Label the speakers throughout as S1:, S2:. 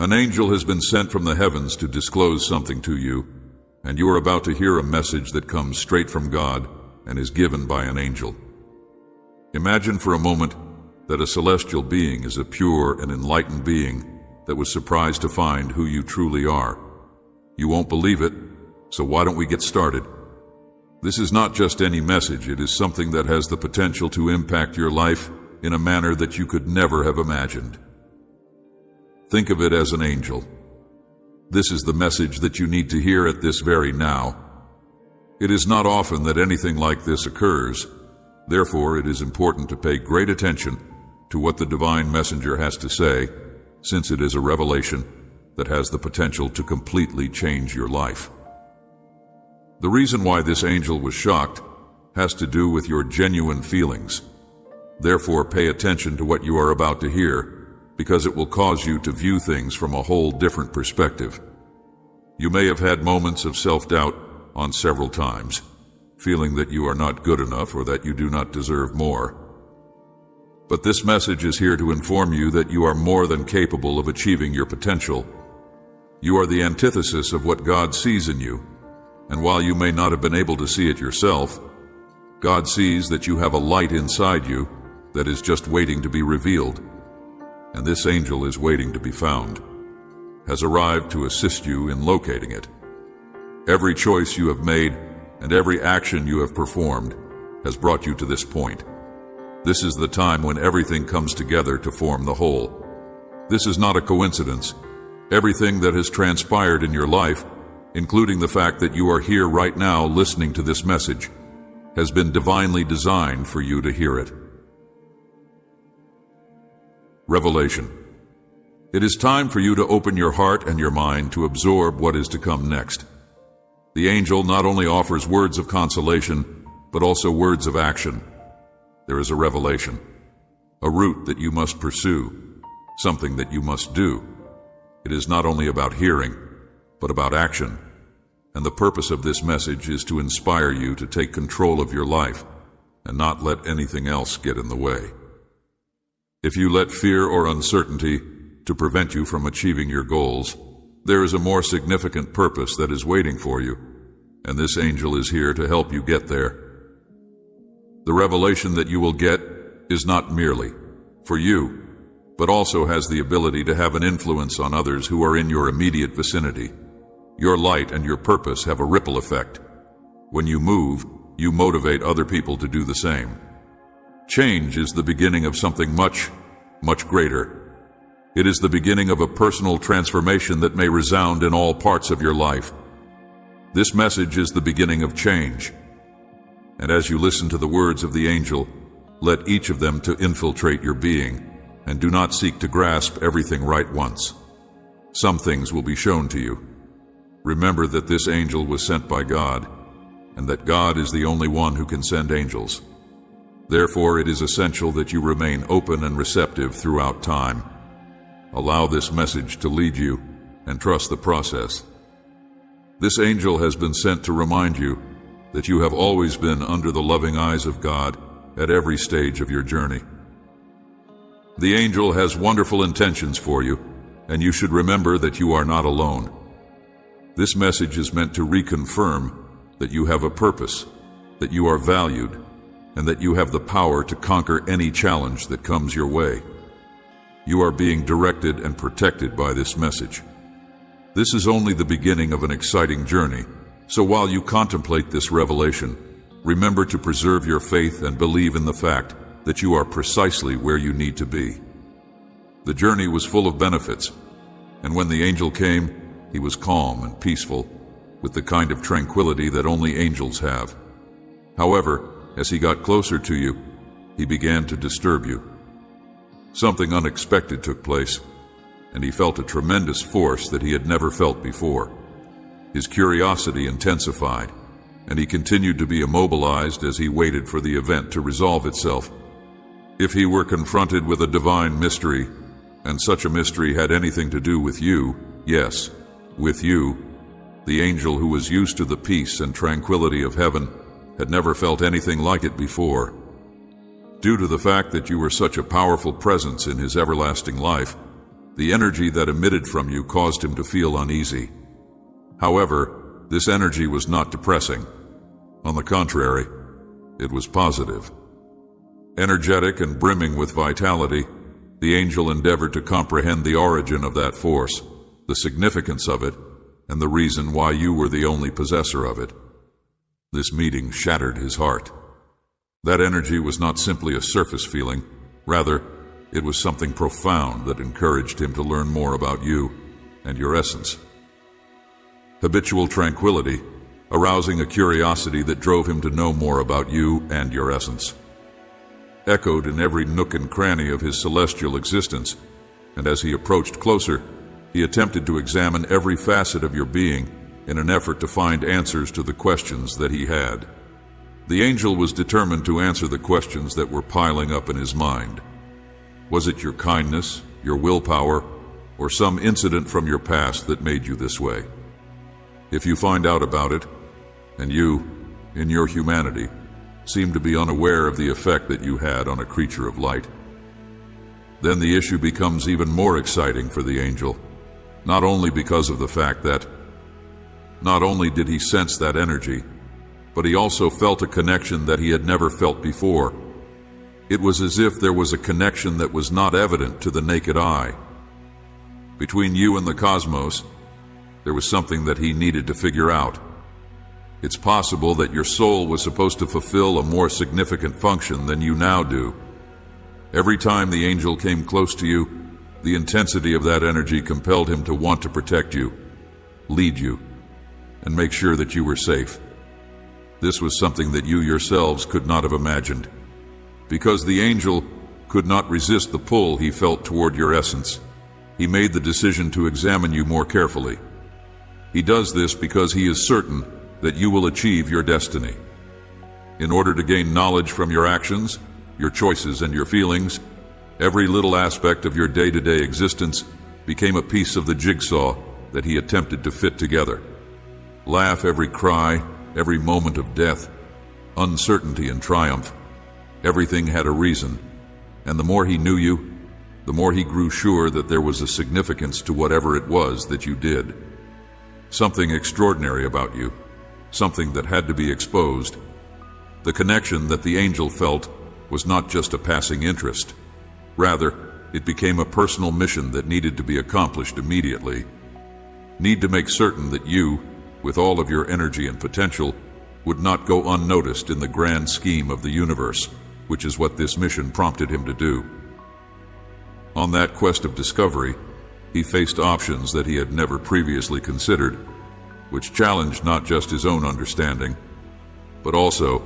S1: An angel has been sent from the heavens to disclose something to you, and you are about to hear a message that comes straight from God and is given by an angel. Imagine for a moment that a celestial being is a pure and enlightened being that was surprised to find who you truly are. You won't believe it, so why don't we get started? This is not just any message, it is something that has the potential to impact your life in a manner that you could never have imagined. Think of it as an angel. This is the message that you need to hear at this very now. It is not often that anything like this occurs. Therefore, it is important to pay great attention to what the divine messenger has to say, since it is a revelation that has the potential to completely change your life. The reason why this angel was shocked has to do with your genuine feelings. Therefore, pay attention to what you are about to hear, because it will cause you to view things from a whole different perspective. You may have had moments of self-doubt on several times, feeling that you are not good enough or that you do not deserve more. But this message is here to inform you that you are more than capable of achieving your potential. You are the antithesis of what God sees in you, and while you may not have been able to see it yourself, God sees that you have a light inside you that is just waiting to be revealed. And this angel is waiting to be found, has arrived to assist you in locating it. Every choice you have made and every action you have performed has brought you to this point. This is the time when everything comes together to form the whole. This is not a coincidence. Everything that has transpired in your life, including the fact that you are here right now listening to this message, has been divinely designed for you to hear it. Revelation. It is time for you to open your heart and your mind to absorb what is to come next. The angel not only offers words of consolation, but also words of action. There is a revelation, a route that you must pursue, something that you must do. It is not only about hearing, but about action. And the purpose of this message is to inspire you to take control of your life and not let anything else get in the way. If you let fear or uncertainty to prevent you from achieving your goals, there is a more significant purpose that is waiting for you, and this angel is here to help you get there. The revelation that you will get is not merely for you, but also has the ability to have an influence on others who are in your immediate vicinity. Your light and your purpose have a ripple effect. When you move, you motivate other people to do the same. Change is the beginning of something much, much greater. It is the beginning of a personal transformation that may resound in all parts of your life. This message is the beginning of change. And as you listen to the words of the angel, let each of them to infiltrate your being, and do not seek to grasp everything right once. Some things will be shown to you. Remember that this angel was sent by God, and that God is the only one who can send angels. Therefore, it is essential that you remain open and receptive throughout time. Allow this message to lead you and trust the process. This angel has been sent to remind you that you have always been under the loving eyes of God at every stage of your journey. The angel has wonderful intentions for you, and you should remember that you are not alone. This message is meant to reconfirm that you have a purpose, that you are valued, and that you have the power to conquer any challenge that comes your way. You are being directed and protected by this message. This is only the beginning of an exciting journey, so while you contemplate this revelation, remember to preserve your faith and believe in the fact that you are precisely where you need to be. The journey was full of benefits, and when the angel came, he was calm and peaceful, with the kind of tranquility that only angels have. However, as he got closer to you, he began to disturb you. Something unexpected took place, and he felt a tremendous force that he had never felt before. His curiosity intensified, and he continued to be immobilized as he waited for the event to resolve itself. If he were confronted with a divine mystery, and such a mystery had anything to do with you, yes, with you, the angel who was used to the peace and tranquility of heaven had never felt anything like it before. Due to the fact that you were such a powerful presence in his everlasting life, the energy that emitted from you caused him to feel uneasy. However, this energy was not depressing. On the contrary, it was positive. Energetic and brimming with vitality, the angel endeavored to comprehend the origin of that force, the significance of it, and the reason why you were the only possessor of it. This meeting shattered his heart. That energy was not simply a surface feeling. Rather, it was something profound that encouraged him to learn more about you and your essence. Habitual tranquility, arousing a curiosity that drove him to know more about you and your essence, echoed in every nook and cranny of his celestial existence, and as he approached closer, he attempted to examine every facet of your being in an effort to find answers to the questions that he had. The angel was determined to answer the questions that were piling up in his mind. Was it your kindness, your willpower, or some incident from your past that made you this way? If you find out about it, and you, in your humanity, seem to be unaware of the effect that you had on a creature of light, then the issue becomes even more exciting for the angel, not only because of the fact that not only did he sense that energy, but he also felt a connection that he had never felt before. It was as if there was a connection that was not evident to the naked eye. Between you and the cosmos, there was something that he needed to figure out. It's possible that your soul was supposed to fulfill a more significant function than you now do. Every time the angel came close to you, the intensity of that energy compelled him to want to protect you, lead you, and make sure that you were safe. This was something that you yourselves could not have imagined. Because the angel could not resist the pull he felt toward your essence, he made the decision to examine you more carefully. He does this because he is certain that you will achieve your destiny. In order to gain knowledge from your actions, your choices, and your feelings, every little aspect of your day-to-day existence became a piece of the jigsaw that he attempted to fit together. Laugh, every cry, every moment of death, uncertainty and triumph, everything had a reason, and the more he knew you, the more he grew sure that there was a significance to whatever it was that you did. Something extraordinary about you, something that had to be exposed. The connection that the angel felt was not just a passing interest. Rather, it became a personal mission that needed to be accomplished immediately. Need to make certain that you, with all of your energy and potential, would not go unnoticed in the grand scheme of the universe, which is what this mission prompted him to do. On that quest of discovery, he faced options that he had never previously considered, which challenged not just his own understanding, but also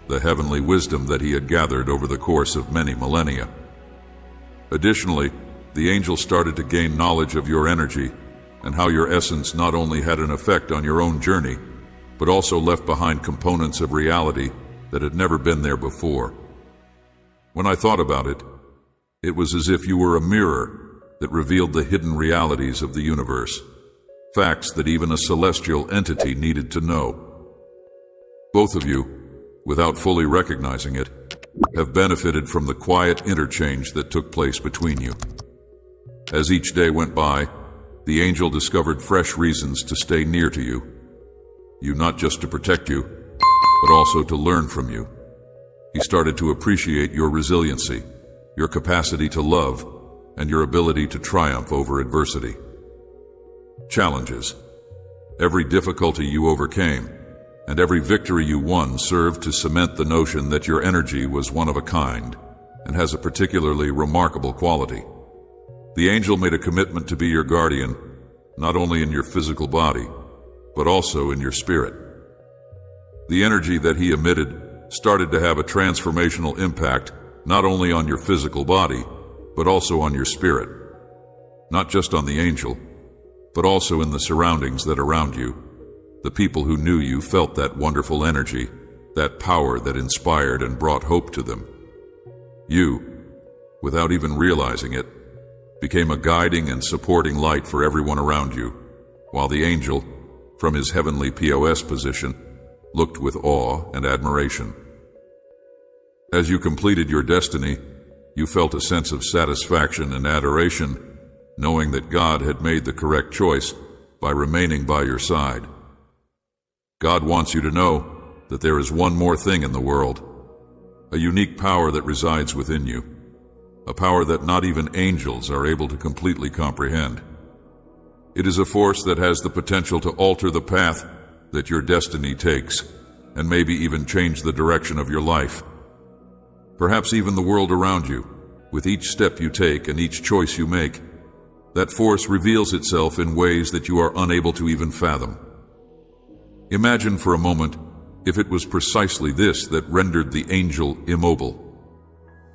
S1: the heavenly wisdom that he had gathered over the course of many millennia. Additionally, the angel started to gain knowledge of your energy and how your essence not only had an effect on your own journey, but also left behind components of reality that had never been there before. When I thought about it, it was as if you were a mirror that revealed the hidden realities of the universe, facts that even a celestial entity needed to know. Both of you, without fully recognizing it, have benefited from the quiet interchange that took place between you. As each day went by, the angel discovered fresh reasons to stay near to you not just to protect you, but also to learn from you. He started to appreciate your resiliency, your capacity to love, and your ability to triumph over adversity. Challenges. Every difficulty you overcame, and every victory you won served to cement the notion that your energy was one of a kind and has a particularly remarkable quality. The angel made a commitment to be your guardian, not only in your physical body, but also in your spirit. The energy that he emitted started to have a transformational impact not only on your physical body, but also on your spirit. Not just on the angel, but also in the surroundings that around you. The people who knew you felt that wonderful energy, that power that inspired and brought hope to them. You, without even realizing it, became a guiding and supporting light for everyone around you, while the angel, from his heavenly POS position, looked with awe and admiration. As you completed your destiny, you felt a sense of satisfaction and adoration, knowing that God had made the correct choice by remaining by your side. God wants you to know that there is one more thing in the world, a unique power that resides within you, a power that not even angels are able to completely comprehend. It is a force that has the potential to alter the path that your destiny takes, and maybe even change the direction of your life. Perhaps even the world around you, with each step you take and each choice you make. That force reveals itself in ways that you are unable to even fathom. Imagine for a moment if it was precisely this that rendered the angel immobile.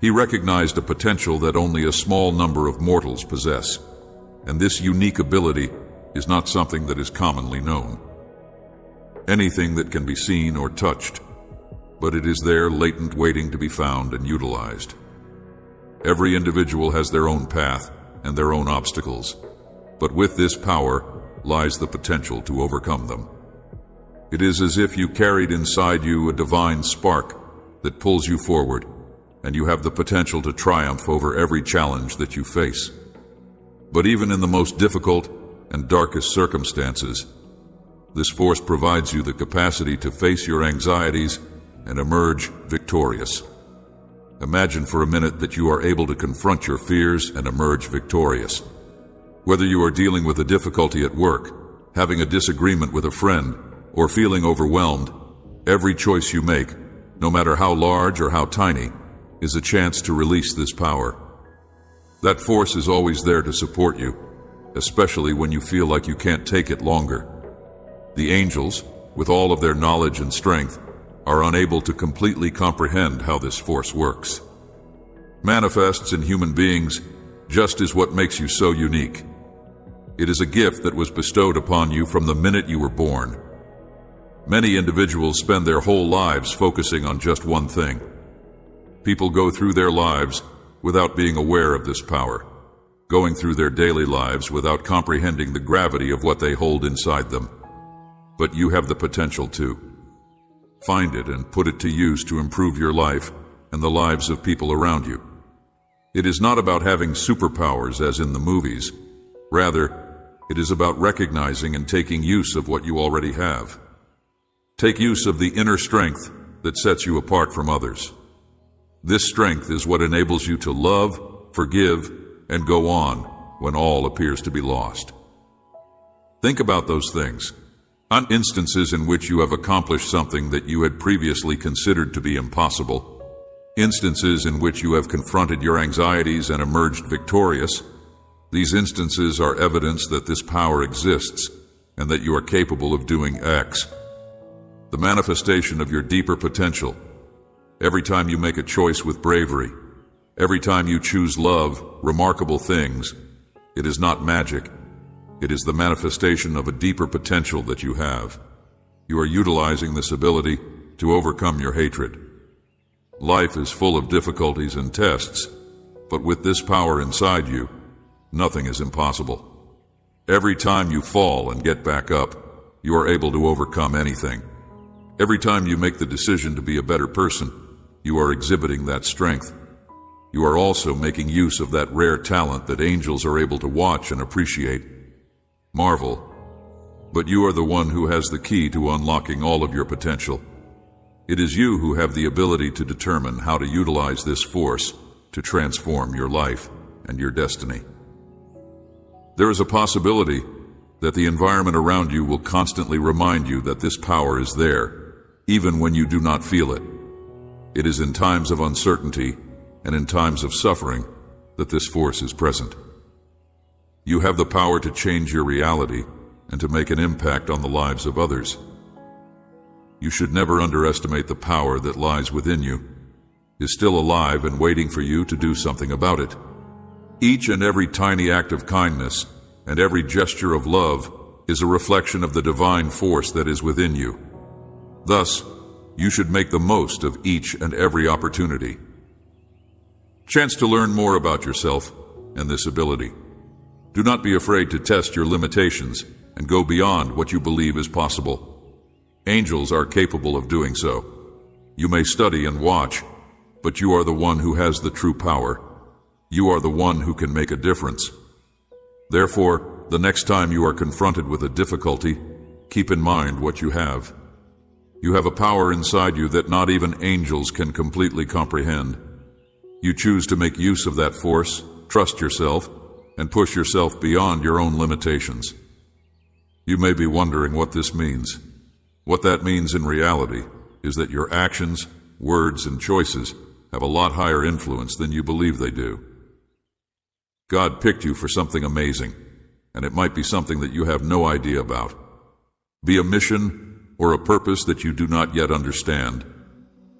S1: He recognized a potential that only a small number of mortals possess, and this unique ability is not something that is commonly known. Anything that can be seen or touched, but it is there latent, waiting to be found and utilized. Every individual has their own path and their own obstacles, but with this power lies the potential to overcome them. It is as if you carried inside you a divine spark that pulls you forward, and you have the potential to triumph over every challenge that you face. But even in the most difficult and darkest circumstances, this force provides you the capacity to face your anxieties and emerge victorious. Imagine for a minute that you are able to confront your fears and emerge victorious. Whether you are dealing with a difficulty at work, having a disagreement with a friend, or feeling overwhelmed, every choice you make, no matter how large or how tiny, is a chance to release this power. That force is always there to support you, especially when you feel like you can't take it longer. The angels, with all of their knowledge and strength, are unable to completely comprehend how this force works. Manifests in human beings just is what makes you so unique. It is a gift that was bestowed upon you from the minute you were born. Many individuals spend their whole lives focusing on just one thing. People go through their lives without being aware of this power, going through their daily lives without comprehending the gravity of what they hold inside them. But you have the potential to find it and put it to use to improve your life and the lives of people around you. It is not about having superpowers as in the movies. Rather, it is about recognizing and taking use of what you already have. Take use of the inner strength that sets you apart from others. This strength is what enables you to love, forgive, and go on when all appears to be lost. Think about those things. On instances in which you have accomplished something that you had previously considered to be impossible, instances in which you have confronted your anxieties and emerged victorious. These instances are evidence that this power exists and that you are capable of doing X. The manifestation of your deeper potential. Every time you make a choice with bravery, every time you choose love, remarkable things, it is not magic. It is the manifestation of a deeper potential that you have. You are utilizing this ability to overcome your hatred. Life is full of difficulties and tests, but with this power inside you, nothing is impossible. Every time you fall and get back up, you are able to overcome anything. Every time you make the decision to be a better person, you are exhibiting that strength. You are also making use of that rare talent that angels are able to watch and appreciate. Marvel. But you are the one who has the key to unlocking all of your potential. It is you who have the ability to determine how to utilize this force to transform your life and your destiny. There is a possibility that the environment around you will constantly remind you that this power is there, even when you do not feel it. It is in times of uncertainty and in times of suffering that this force is present. You have the power to change your reality and to make an impact on the lives of others. You should never underestimate the power that lies within you, is still alive and waiting for you to do something about it. Each and every tiny act of kindness and every gesture of love is a reflection of the divine force that is within you. Thus, you should make the most of each and every opportunity. Chance to learn more about yourself and this ability. Do not be afraid to test your limitations and go beyond what you believe is possible. Angels are capable of doing so. You may study and watch, but you are the one who has the true power. You are the one who can make a difference. Therefore, the next time you are confronted with a difficulty, keep in mind what you have. You have a power inside you that not even angels can completely comprehend. You choose to make use of that force, trust yourself, and push yourself beyond your own limitations. You may be wondering what this means. What that means in reality is that your actions, words, and choices have a lot higher influence than you believe they do. God picked you for something amazing, and it might be something that you have no idea about. Be a mission or a purpose that you do not yet understand,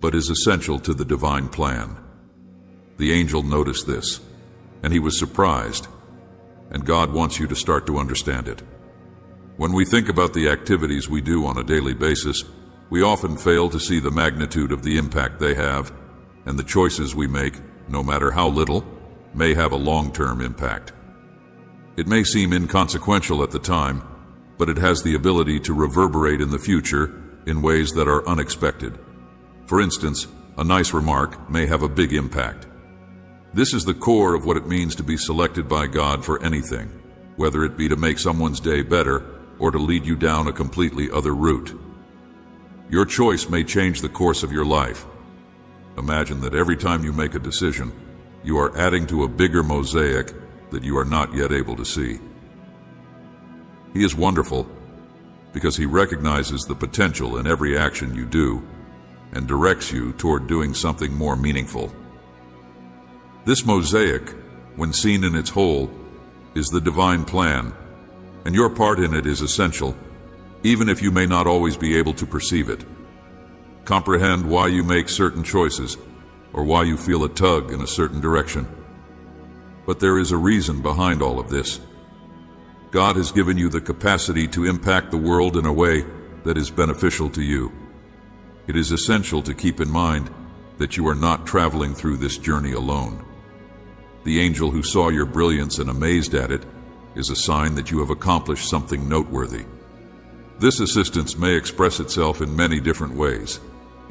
S1: but is essential to the divine plan. The angel noticed this, and he was surprised, and God wants you to start to understand it. When we think about the activities we do on a daily basis, we often fail to see the magnitude of the impact they have, and the choices we make, no matter how little, may have a long-term impact. It may seem inconsequential at the time, but it has the ability to reverberate in the future in ways that are unexpected. For instance, a nice remark may have a big impact. This is the core of what it means to be selected by God for anything, whether it be to make someone's day better or to lead you down a completely other route. Your choice may change the course of your life. Imagine that every time you make a decision, you are adding to a bigger mosaic that you are not yet able to see. He is wonderful because he recognizes the potential in every action you do and directs you toward doing something more meaningful. This mosaic, when seen in its whole, is the divine plan, and your part in it is essential, even if you may not always be able to perceive it. Comprehend why you make certain choices, or why you feel a tug in a certain direction. But there is a reason behind all of this. God has given you the capacity to impact the world in a way that is beneficial to you. It is essential to keep in mind that you are not traveling through this journey alone. The angel who saw your brilliance and amazed at it is a sign that you have accomplished something noteworthy. This assistance may express itself in many different ways,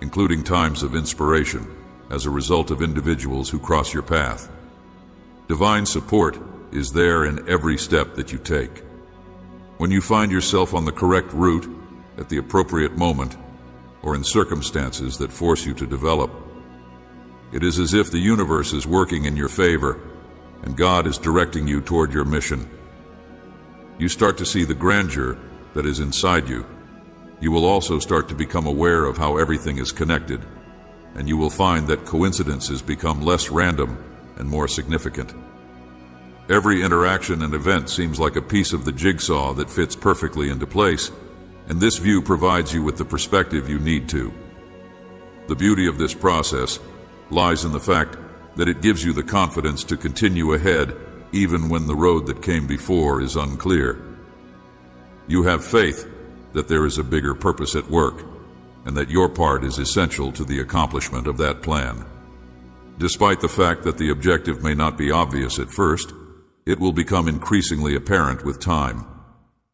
S1: including times of inspiration as a result of individuals who cross your path. Divine support is there in every step that you take. When you find yourself on the correct route at the appropriate moment, or in circumstances that force you to develop, it is as if the universe is working in your favor and God is directing you toward your mission. You start to see the grandeur that is inside you. You will also start to become aware of how everything is connected, and you will find that coincidences become less random and more significant. Every interaction and event seems like a piece of the jigsaw that fits perfectly into place, and this view provides you with the perspective you need to. The beauty of this process lies in the fact that it gives you the confidence to continue ahead even when the road that came before is unclear. You have faith that there is a bigger purpose at work, and that your part is essential to the accomplishment of that plan. Despite the fact that the objective may not be obvious at first, it will become increasingly apparent with time.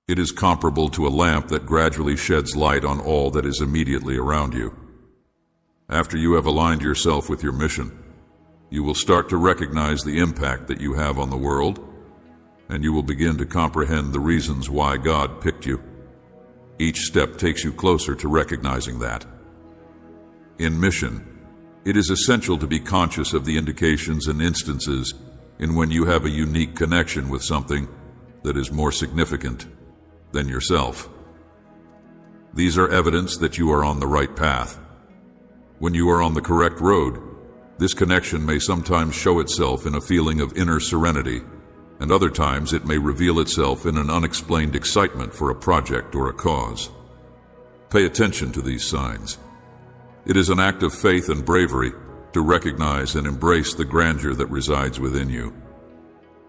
S1: It is comparable to a lamp that gradually sheds light on all that is immediately around you. After you have aligned yourself with your mission, you will start to recognize the impact that you have on the world, and you will begin to comprehend the reasons why God picked you. Each step takes you closer to recognizing that. In mission, it is essential to be conscious of the indications and instances in when you have a unique connection with something that is more significant than yourself. These are evidence that you are on the right path. When you are on the correct road, this connection may sometimes show itself in a feeling of inner serenity, and other times it may reveal itself in an unexplained excitement for a project or a cause. Pay attention to these signs. It is an act of faith and bravery to recognize and embrace the grandeur that resides within you.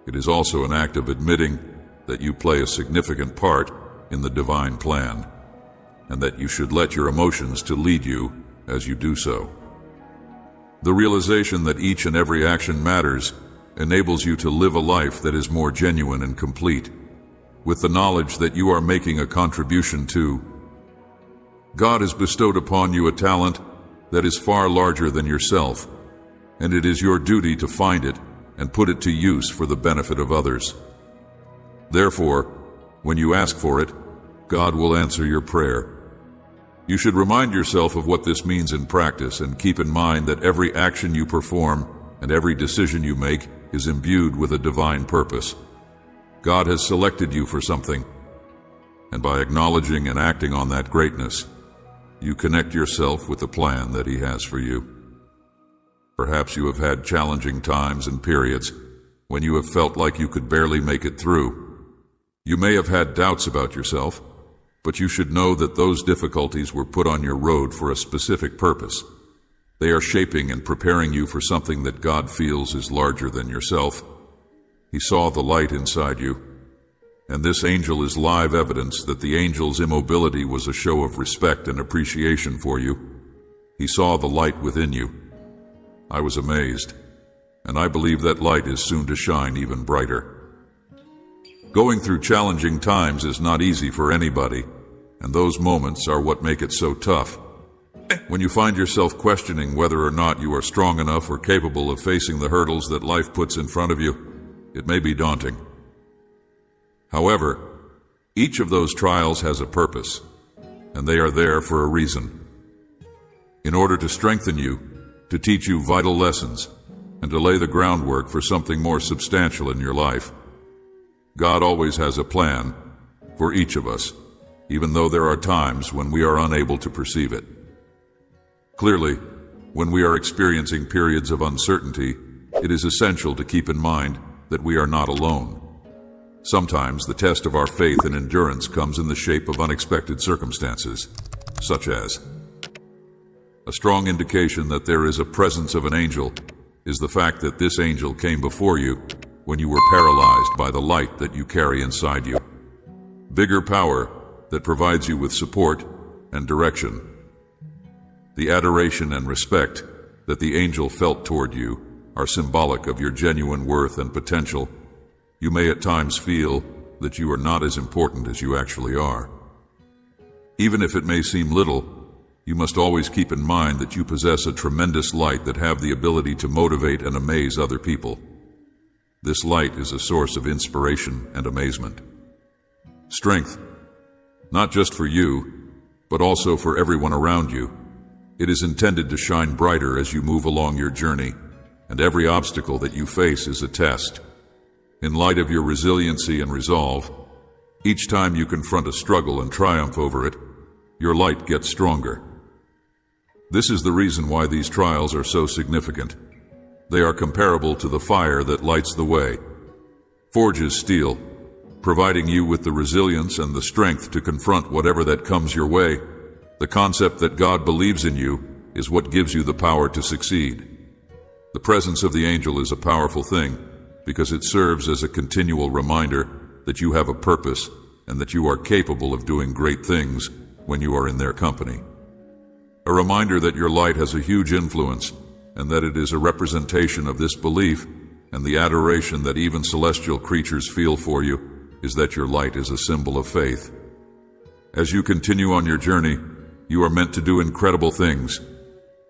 S1: It is also an act of admitting that you play a significant part in the divine plan, and that you should let your emotions to lead you as you do so. The realization that each and every action matters enables you to live a life that is more genuine and complete, with the knowledge that you are making a contribution to. God has bestowed upon you a talent that is far larger than yourself, and it is your duty to find it and put it to use for the benefit of others. Therefore, when you ask for it, God will answer your prayer. You should remind yourself of what this means in practice and keep in mind that every action you perform and every decision you make is imbued with a divine purpose. God has selected you for something, and by acknowledging and acting on that greatness, you connect yourself with the plan that He has for you. Perhaps you have had challenging times and periods when you have felt like you could barely make it through. You may have had doubts about yourself, but you should know that those difficulties were put on your road for a specific purpose. They are shaping and preparing you for something that God feels is larger than yourself. He saw the light inside you, and this angel is live evidence that the angel's immobility was a show of respect and appreciation for you. He saw the light within you. I was amazed, and I believe that light is soon to shine even brighter. Going through challenging times is not easy for anybody, and those moments are what make it so tough. When you find yourself questioning whether or not you are strong enough or capable of facing the hurdles that life puts in front of you, it may be daunting. However, each of those trials has a purpose, and they are there for a reason. In order to strengthen you, to teach you vital lessons, and to lay the groundwork for something more substantial in your life. God always has a plan for each of us, even though there are times when we are unable to perceive it. Clearly, when we are experiencing periods of uncertainty, it is essential to keep in mind that we are not alone. Sometimes the test of our faith and endurance comes in the shape of unexpected circumstances, such as a strong indication that there is a presence of an angel is the fact that this angel came before you when you were paralyzed by the light that you carry inside you. Bigger power that provides you with support and direction. The adoration and respect that the angel felt toward you are symbolic of your genuine worth and potential. You may at times feel that you are not as important as you actually are. Even if it may seem little, you must always keep in mind that you possess a tremendous light that have the ability to motivate and amaze other people. This light is a source of inspiration and amazement. Strength, not just for you, but also for everyone around you. It is intended to shine brighter as you move along your journey, and every obstacle that you face is a test. In light of your resiliency and resolve, each time you confront a struggle and triumph over it, your light gets stronger. This is the reason why these trials are so significant. They are comparable to the fire that lights the way, forges steel, providing you with the resilience and the strength to confront whatever that comes your way. The concept that God believes in you is what gives you the power to succeed. The presence of the angel is a powerful thing because it serves as a continual reminder that you have a purpose and that you are capable of doing great things when you are in their company. A reminder that your light has a huge influence and that it is a representation of this belief, and the adoration that even celestial creatures feel for you is that your light is a symbol of faith. As you continue on your journey, you are meant to do incredible things.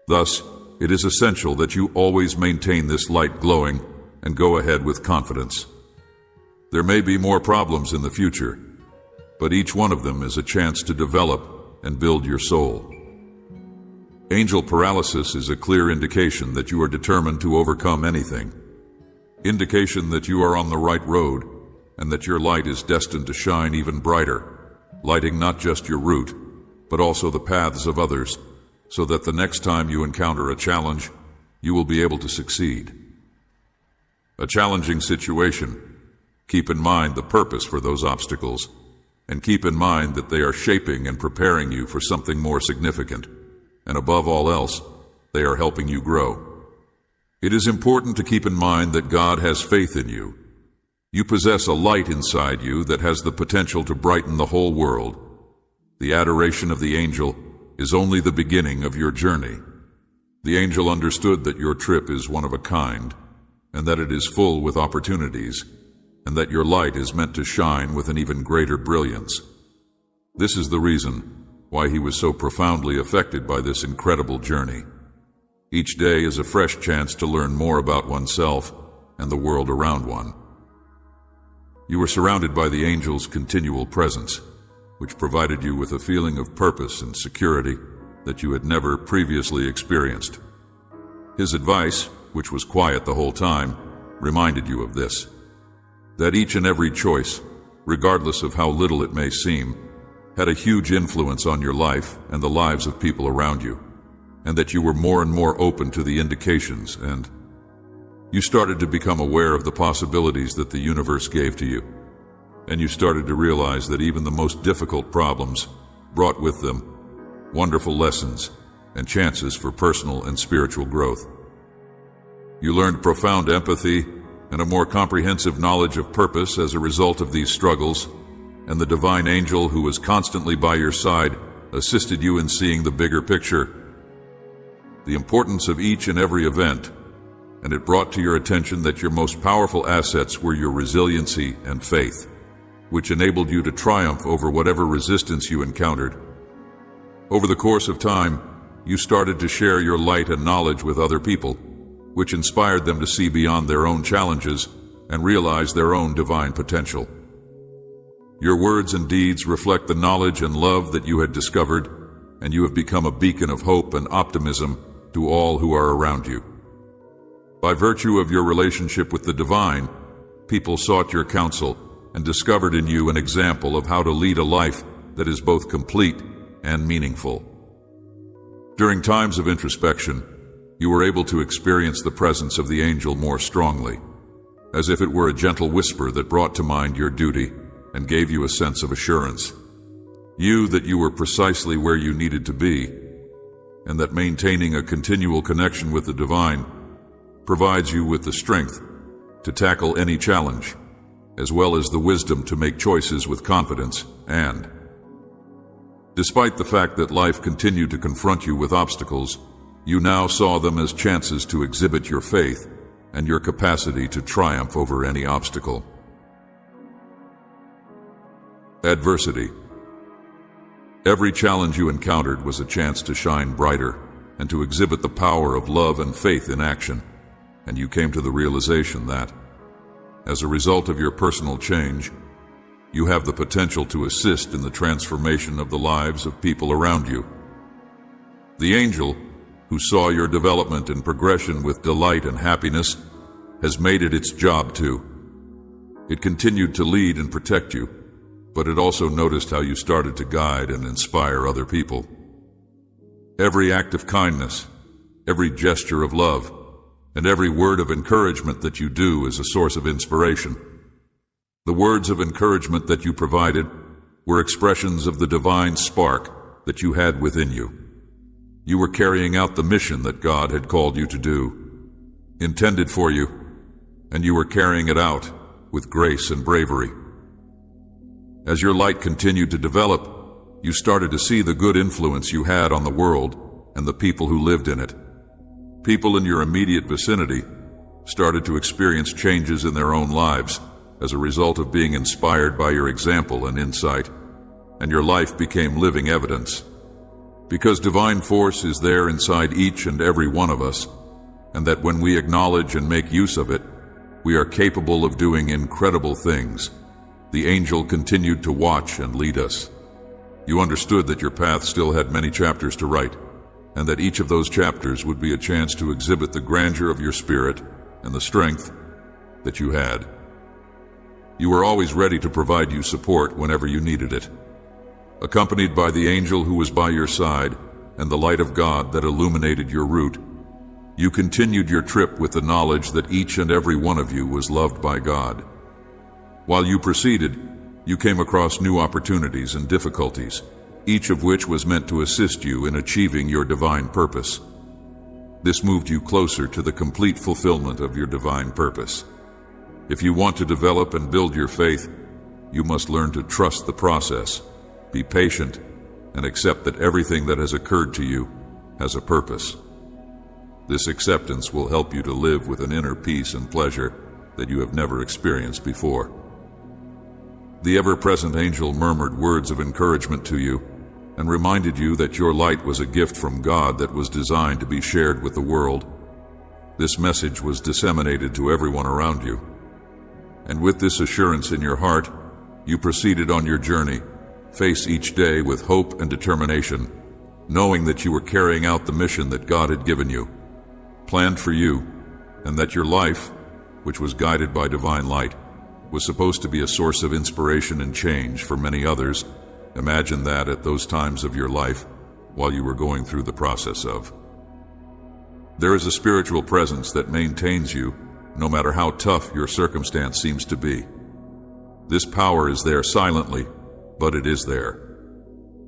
S1: Thus, it is essential that you always maintain this light glowing and go ahead with confidence. There may be more problems in the future, but each one of them is a chance to develop and build your soul. Angel paralysis is a clear indication that you are determined to overcome anything. Indication that you are on the right road and that your light is destined to shine even brighter, lighting not just your route, but also the paths of others, so that the next time you encounter a challenge, you will be able to succeed. A challenging situation. Keep in mind the purpose for those obstacles, and keep in mind that they are shaping and preparing you for something more significant. And above all else, they are helping you grow. It is important to keep in mind that God has faith in you. You possess a light inside you that has the potential to brighten the whole world. The adoration of the angel is only the beginning of your journey. The angel understood that your trip is one of a kind, and that it is full with opportunities, and that your light is meant to shine with an even greater brilliance. This is the reason why he was so profoundly affected by this incredible journey. Each day is a fresh chance to learn more about oneself and the world around one. You were surrounded by the angel's continual presence, which provided you with a feeling of purpose and security that you had never previously experienced. His advice, which was quiet the whole time, reminded you of this: that each and every choice, regardless of how little it may seem, had a huge influence on your life and the lives of people around you, and that you were more and more open to the indications, and you started to become aware of the possibilities that the universe gave to you, and you started to realize that even the most difficult problems brought with them wonderful lessons and chances for personal and spiritual growth. You learned profound empathy and a more comprehensive knowledge of purpose as a result of these struggles, and the divine angel who was constantly by your side assisted you in seeing the bigger picture, the importance of each and every event, and it brought to your attention that your most powerful assets were your resiliency and faith, which enabled you to triumph over whatever resistance you encountered. Over the course of time, you started to share your light and knowledge with other people, which inspired them to see beyond their own challenges and realize their own divine potential. Your words and deeds reflect the knowledge and love that you had discovered, and you have become a beacon of hope and optimism to all who are around you. By virtue of your relationship with the divine, people sought your counsel and discovered in you an example of how to lead a life that is both complete and meaningful. During times of introspection, you were able to experience the presence of the angel more strongly, as if it were a gentle whisper that brought to mind your duty and gave you a sense of assurance. That you were precisely where you needed to be, and that maintaining a continual connection with the divine provides you with the strength to tackle any challenge, as well as the wisdom to make choices with confidence. And despite the fact that life continued to confront you with obstacles, you now saw them as chances to exhibit your faith and your capacity to triumph over any obstacle. Adversity. Every challenge you encountered was a chance to shine brighter and to exhibit the power of love and faith in action, and you came to the realization that, as a result of your personal change, you have the potential to assist in the transformation of the lives of people around you. The angel, who saw your development and progression with delight and happiness, has made it its job to. It continued to lead and protect you, but it also noticed how you started to guide and inspire other people. Every act of kindness, every gesture of love, and every word of encouragement that you do is a source of inspiration. The words of encouragement that you provided were expressions of the divine spark that you had within you. You were carrying out the mission that God had called you to do, intended for you, and you were carrying it out with grace and bravery. As your light continued to develop, you started to see the good influence you had on the world and the people who lived in it. People in your immediate vicinity started to experience changes in their own lives as a result of being inspired by your example and insight, and your life became living evidence. Because divine force is there inside each and every one of us, and that when we acknowledge and make use of it, we are capable of doing incredible things. The angel continued to watch and lead us. You understood that your path still had many chapters to write, and that each of those chapters would be a chance to exhibit the grandeur of your spirit and the strength that you had. You were always ready to provide you support whenever you needed it. Accompanied by the angel who was by your side and the light of God that illuminated your route, you continued your trip with the knowledge that each and every one of you was loved by God. While you proceeded, you came across new opportunities and difficulties, each of which was meant to assist you in achieving your divine purpose. This moved you closer to the complete fulfillment of your divine purpose. If you want to develop and build your faith, you must learn to trust the process, be patient, and accept that everything that has occurred to you has a purpose. This acceptance will help you to live with an inner peace and pleasure that you have never experienced before. The ever-present angel murmured words of encouragement to you and reminded you that your light was a gift from God that was designed to be shared with the world. This message was disseminated to everyone around you. And with this assurance in your heart, you proceeded on your journey, face each day with hope and determination, knowing that you were carrying out the mission that God had given you, planned for you, and that your life, which was guided by divine light, was supposed to be a source of inspiration and change for many others. Imagine that at those times of your life while you were going through the process of. There is a spiritual presence that maintains you no matter how tough your circumstance seems to be. This power is there silently, but it is there.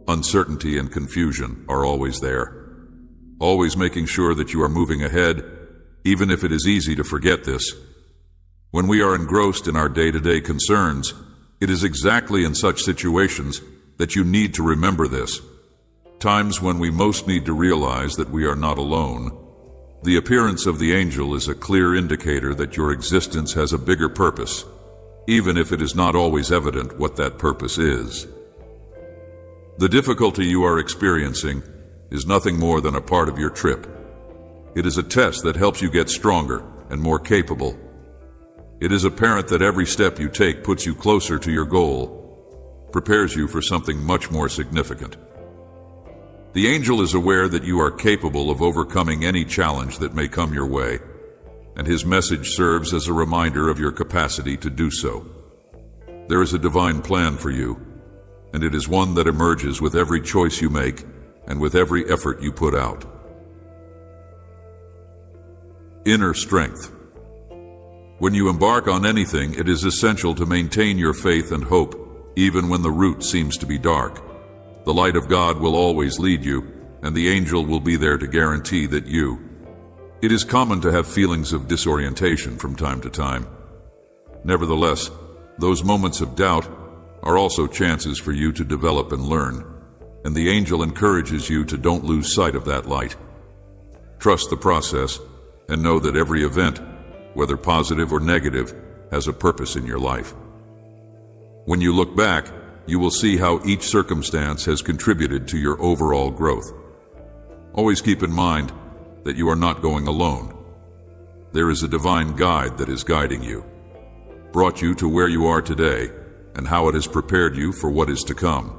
S1: Uncertainty and confusion are always there, always making sure that you are moving ahead, even if it is easy to forget this. When we are engrossed in our day-to-day concerns, it is exactly in such situations that you need to remember this. Times when we most need to realize that we are not alone. The appearance of the angel is a clear indicator that your existence has a bigger purpose, even if it is not always evident what that purpose is. The difficulty you are experiencing is nothing more than a part of your trip. It is a test that helps you get stronger and more capable. It is apparent that every step you take puts you closer to your goal, prepares you for something much more significant. The angel is aware that you are capable of overcoming any challenge that may come your way, and his message serves as a reminder of your capacity to do so. There is a divine plan for you, and it is one that emerges with every choice you make and with every effort you put out. Inner strength. When you embark on anything, it is essential to maintain your faith and hope, even when the route seems to be dark. The light of God will always lead you, and the angel will be there to guarantee that you. It is common to have feelings of disorientation from time to time. Nevertheless, those moments of doubt are also chances for you to develop and learn, and the angel encourages you to don't lose sight of that light. Trust the process and know that every event, whether positive or negative, has a purpose in your life. When you look back, you will see how each circumstance has contributed to your overall growth. Always keep in mind that you are not going alone. There is a divine guide that is guiding you, brought you to where you are today, and how it has prepared you for what is to come.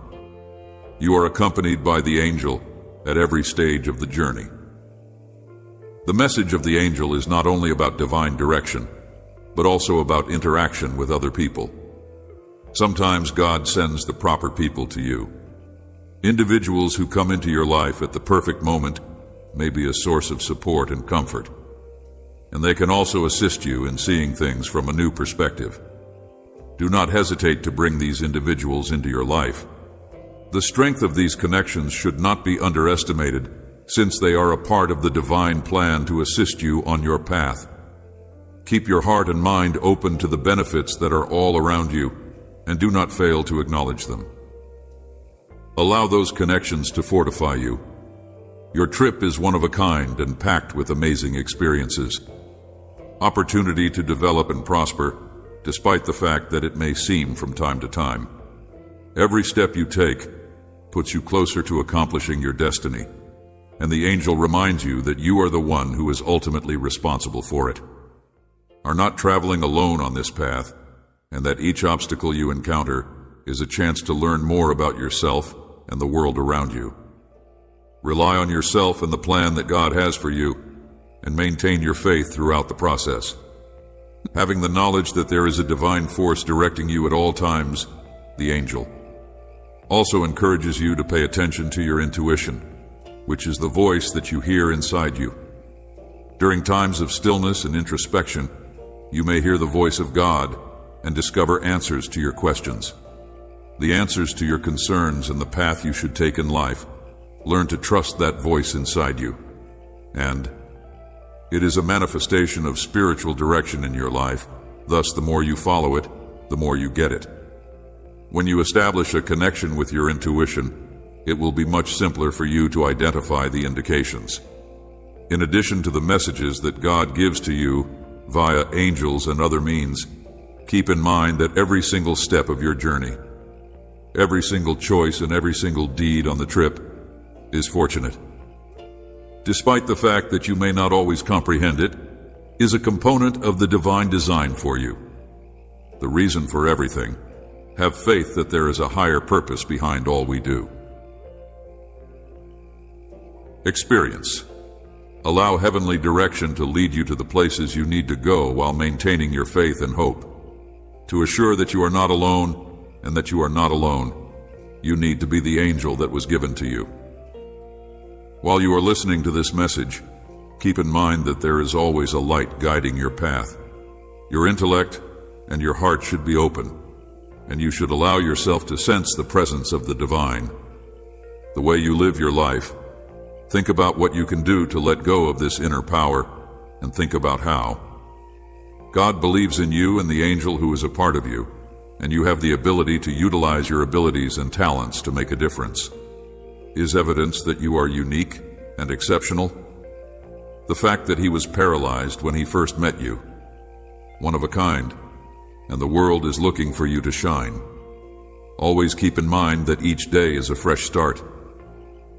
S1: You are accompanied by the angel at every stage of the journey. The message of the angel is not only about divine direction, but also about interaction with other people. Sometimes God sends the proper people to you. Individuals who come into your life at the perfect moment may be a source of support and comfort, and they can also assist you in seeing things from a new perspective. Do not hesitate to bring these individuals into your life. The strength of these connections should not be underestimated, since they are a part of the divine plan to assist you on your path. Keep your heart and mind open to the benefits that are all around you, and do not fail to acknowledge them. Allow those connections to fortify you. Your trip is one of a kind and packed with amazing experiences. Opportunity to develop and prosper, despite the fact that it may seem from time to time. Every step you take puts you closer to accomplishing your destiny, and the angel reminds you that you are the one who is ultimately responsible for it. Are not traveling alone on this path, and that each obstacle you encounter is a chance to learn more about yourself and the world around you. Rely on yourself and the plan that God has for you, and maintain your faith throughout the process. Having the knowledge that there is a divine force directing you at all times, the angel, also encourages you to pay attention to your intuition, which is the voice that you hear inside you. During times of stillness and introspection, you may hear the voice of God and discover answers to your questions, the answers to your concerns and the path you should take in life. Learn to trust that voice inside you. And it is a manifestation of spiritual direction in your life. Thus, the more you follow it, the more you get it. When you establish a connection with your intuition, it will be much simpler for you to identify the indications. In addition to the messages that God gives to you via angels and other means, keep in mind that every single step of your journey, every single choice and every single deed on the trip is fortunate. Despite the fact that you may not always comprehend it, is a component of the divine design for you. the reason for everything. Have faith that there is a higher purpose behind all we do. Experience. Allow heavenly direction to lead you to the places you need to go while maintaining your faith and hope. To assure that you are not alone and that you are not alone, you need to be the angel that was given to you. While you are listening to this message, keep in mind that there is always a light guiding your path. Your intellect and your heart should be open, and you should allow yourself to sense the presence of the divine. The way you live your life, think about what you can do to let go of this inner power, and think about how. God believes in you and the angel who is a part of you, and you have the ability to utilize your abilities and talents to make a difference. Is evidence that you are unique and exceptional. The fact that he was paralyzed when he first met you, one of a kind, and the world is looking for you to shine. Always keep in mind that each day is a fresh start.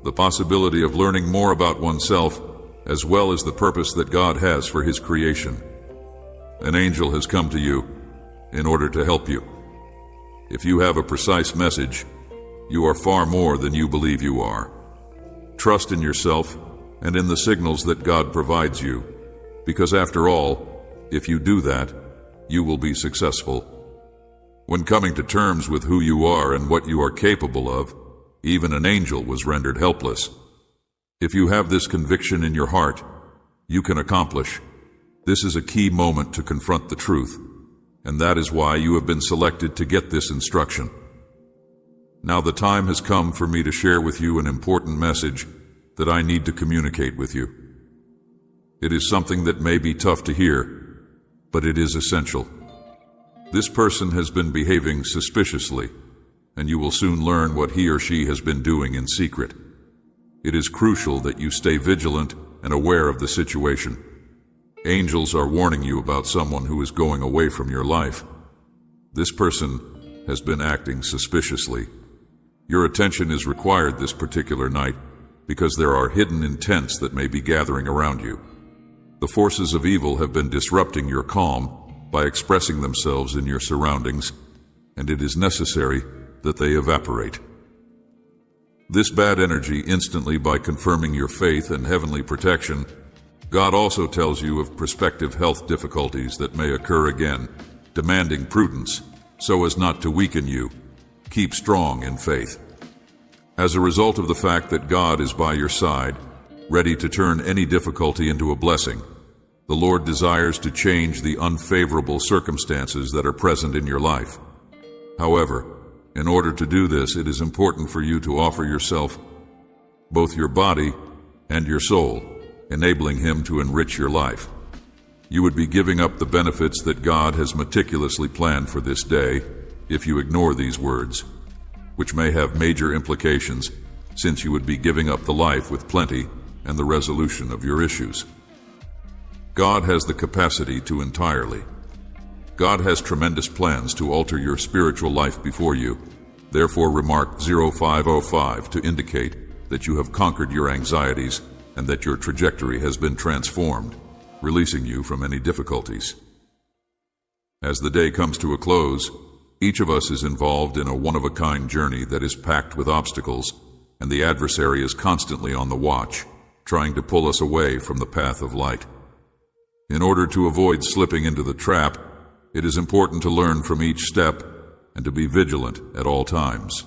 S1: The possibility of learning more about oneself, as well as the purpose that God has for his creation. An angel has come to you in order to help you. If you have a precise message, you are far more than you believe you are. Trust in yourself and in the signals that God provides you, because after all, if you do that, you will be successful. When coming to terms with who you are and what you are capable of, even an angel was rendered helpless. If you have this conviction in your heart, you can accomplish. This is a key moment to confront the truth, and that is why you have been selected to get this instruction. Now the time has come for me to share with you an important message that I need to communicate with you. It is something that may be tough to hear, but it is essential. This person has been behaving suspiciously, and you will soon learn what he or she has been doing in secret. It is crucial that you stay vigilant and aware of the situation. Angels are warning you about someone who is going away from your life. This person has been acting suspiciously. Your attention is required this particular night because there are hidden intents that may be gathering around you. The forces of evil have been disrupting your calm by expressing themselves in your surroundings, and it is necessary that they evaporate. This bad energy instantly, by confirming your faith and heavenly protection. God also tells you of prospective health difficulties that may occur again, demanding prudence so as not to weaken you. Keep strong in faith. As a result of the fact that God is by your side, ready to turn any difficulty into a blessing, the Lord desires to change the unfavorable circumstances that are present in your life. However, in order to do this, it is important for you to offer yourself, both your body and your soul, enabling him to enrich your life. You would be giving up the benefits that God has meticulously planned for this day if you ignore these words, which may have major implications, since you would be giving up the life with plenty and the resolution of your issues. God has the capacity to entirely. God has tremendous plans to alter your spiritual life before you. Therefore, remark 0505 to indicate that you have conquered your anxieties and that your trajectory has been transformed, releasing you from any difficulties. As the day comes to a close, each of us is involved in a one-of-a-kind journey that is packed with obstacles, and the adversary is constantly on the watch, trying to pull us away from the path of light. In order to avoid slipping into the trap, it is important to learn from each step and to be vigilant at all times.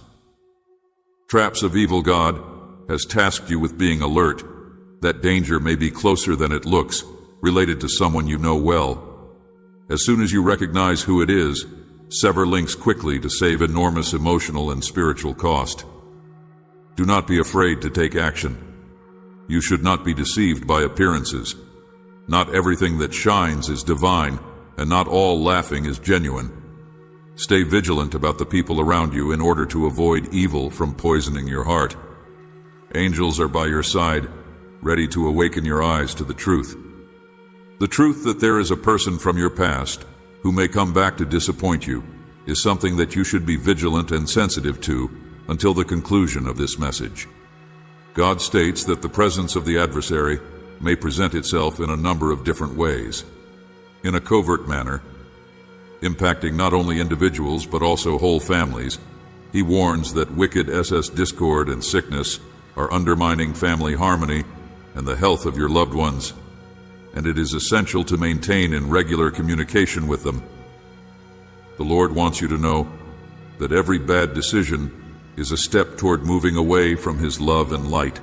S1: Traps of evil. God has tasked you with being alert that danger may be closer than it looks, related to someone you know well. As soon as you recognize who it is, sever links quickly to save enormous emotional and spiritual cost. Do not be afraid to take action. You should not be deceived by appearances. Not everything that shines is divine, and not all laughing is genuine. Stay vigilant about the people around you in order to avoid evil from poisoning your heart. Angels are by your side, ready to awaken your eyes to the truth. The truth that there is a person from your past who may come back to disappoint you is something that you should be vigilant and sensitive to until the conclusion of this message. God states that the presence of the adversary may present itself in a number of different ways. In a covert manner, impacting not only individuals but also whole families. He warns that wicked SS discord and sickness are undermining family harmony and the health of your loved ones, and it is essential to maintain in regular communication with them. The Lord wants you to know that every bad decision is a step toward moving away from His love and light,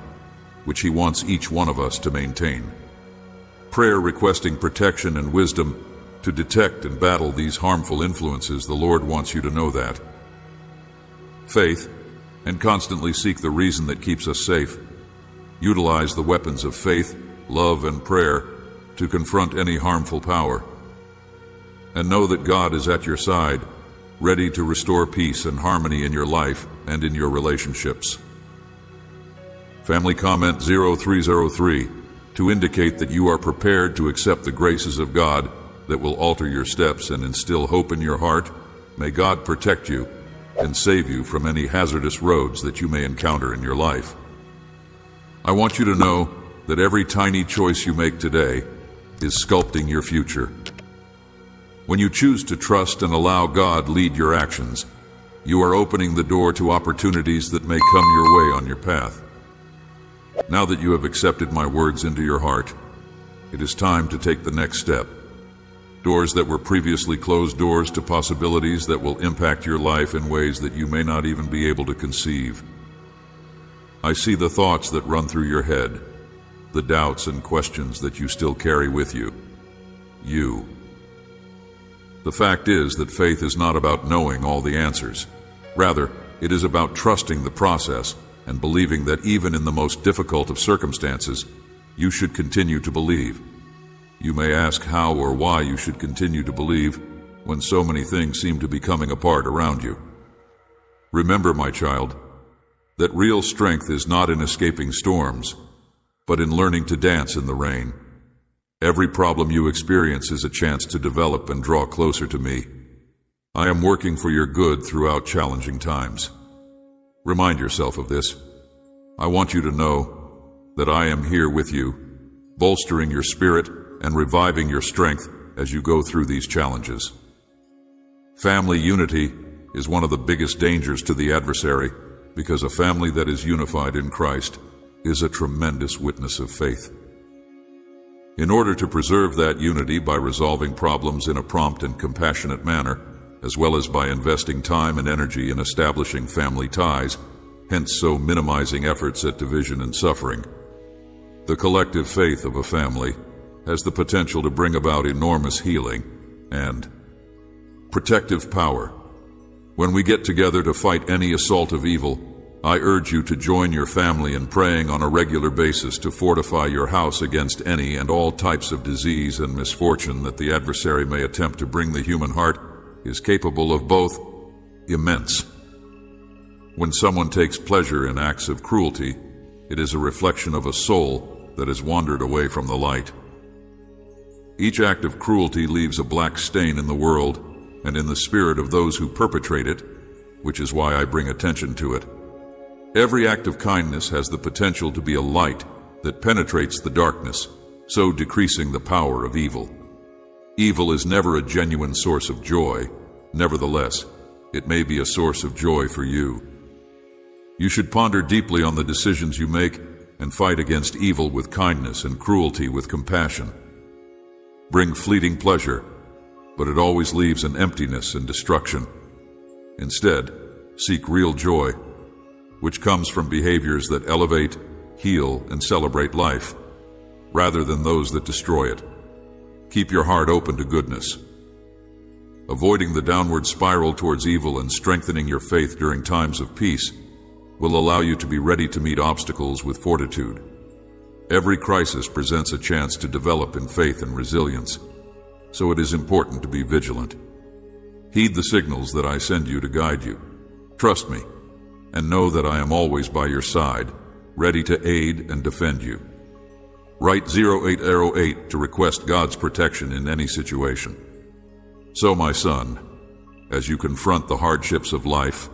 S1: which He wants each one of us to maintain. Prayer requesting protection and wisdom to detect and battle these harmful influences. The Lord wants you to know that. Faith, and constantly seek the reason that keeps us safe. Utilize the weapons of faith, love, and prayer to confront any harmful power. And know that God is at your side, ready to restore peace and harmony in your life and in your relationships. Family comment 0303 to indicate that you are prepared to accept the graces of God that will alter your steps and instill hope in your heart. May God protect you and save you from any hazardous roads that you may encounter in your life. I want you to know that every tiny choice you make today is sculpting your future. When you choose to trust and allow God lead your actions, you are opening the door to opportunities that may come your way on your path. Now that you have accepted my words into your heart, it is time to take the next step. Doors that were previously closed, doors to possibilities that will impact your life in ways that you may not even be able to conceive. I see the thoughts that run through your head, the doubts and questions that you still carry with you. The fact is that faith is not about knowing all the answers. Rather, it is about trusting the process and believing that even in the most difficult of circumstances, you should continue to believe. You may ask how or why you should continue to believe when so many things seem to be coming apart around you. Remember, my child, that real strength is not in escaping storms, but in learning to dance in the rain. Every problem you experience is a chance to develop and draw closer to me. I am working for your good throughout challenging times. Remind yourself of this. I want you to know that I am here with you, bolstering your spirit and reviving your strength as you go through these challenges. Family unity is one of the biggest dangers to the adversary, because a family that is unified in Christ is a tremendous witness of faith. In order to preserve that unity by resolving problems in a prompt and compassionate manner, as well as by investing time and energy in establishing family ties, hence so minimizing efforts at division and suffering, the collective faith of a family has the potential to bring about enormous healing and protective power. When we get together to fight any assault of evil, I urge you to join your family in praying on a regular basis to fortify your house against any and all types of disease and misfortune that the adversary may attempt to bring. The human heart is capable of both immense. When someone takes pleasure in acts of cruelty, it is a reflection of a soul that has wandered away from the light. Each act of cruelty leaves a black stain in the world and in the spirit of those who perpetrate it, which is why I bring attention to it. Every act of kindness has the potential to be a light that penetrates the darkness, so decreasing the power of evil. Evil is never a genuine source of joy. Nevertheless, it may be a source of joy for you. You should ponder deeply on the decisions you make and fight against evil with kindness and cruelty with compassion. Bring fleeting pleasure, but it always leaves an emptiness and destruction. Instead, seek real joy, which comes from behaviors that elevate, heal, and celebrate life, rather than those that destroy it. Keep your heart open to goodness. Avoiding the downward spiral towards evil and strengthening your faith during times of peace will allow you to be ready to meet obstacles with fortitude. Every crisis presents a chance to develop in faith and resilience, so it is important to be vigilant. Heed the signals that I send you to guide you. Trust me, and know that I am always by your side, ready to aid and defend you. Write 0808 to request God's protection in any situation. So, my son, as you confront the hardships of life,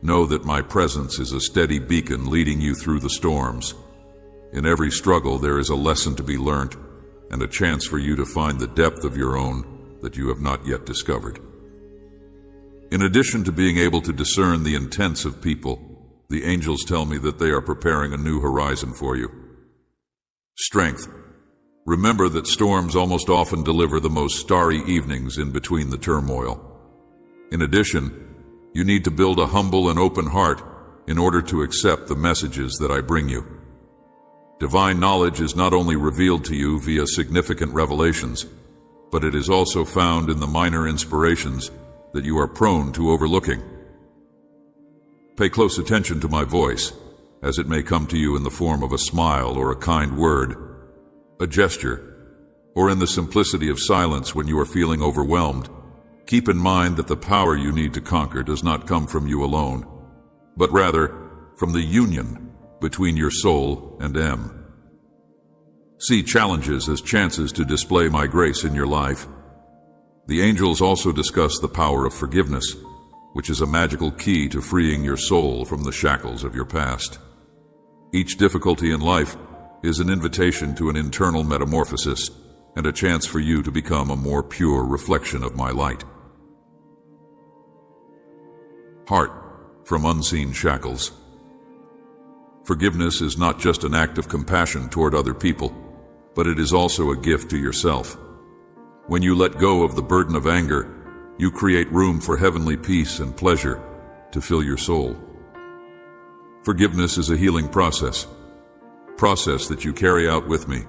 S1: know that my presence is a steady beacon leading you through the storms. In every struggle there is a lesson to be learned and a chance for you to find the depth of your own that you have not yet discovered. In addition to being able to discern the intents of people, the angels tell me that they are preparing a new horizon for you. Strength. Remember that storms almost often deliver the most starry evenings in between the turmoil. In addition, you need to build a humble and open heart in order to accept the messages that I bring you. Divine knowledge is not only revealed to you via significant revelations, but it is also found in the minor inspirations that you are prone to overlooking. Pay close attention to my voice, as it may come to you in the form of a smile or a kind word, a gesture, or in the simplicity of silence when you are feeling overwhelmed. Keep in mind that the power you need to conquer does not come from you alone, but rather from the union between your soul and M. See challenges as chances to display my grace in your life. The angels also discuss the power of forgiveness, which is a magical key to freeing your soul from the shackles of your past. Each difficulty in life is an invitation to an internal metamorphosis and a chance for you to become a more pure reflection of my light. Heart from unseen shackles. Forgiveness is not just an act of compassion toward other people, but it is also a gift to yourself. When you let go of the burden of anger, you create room for heavenly peace and pleasure to fill your soul. Forgiveness is a healing process that you carry out with me,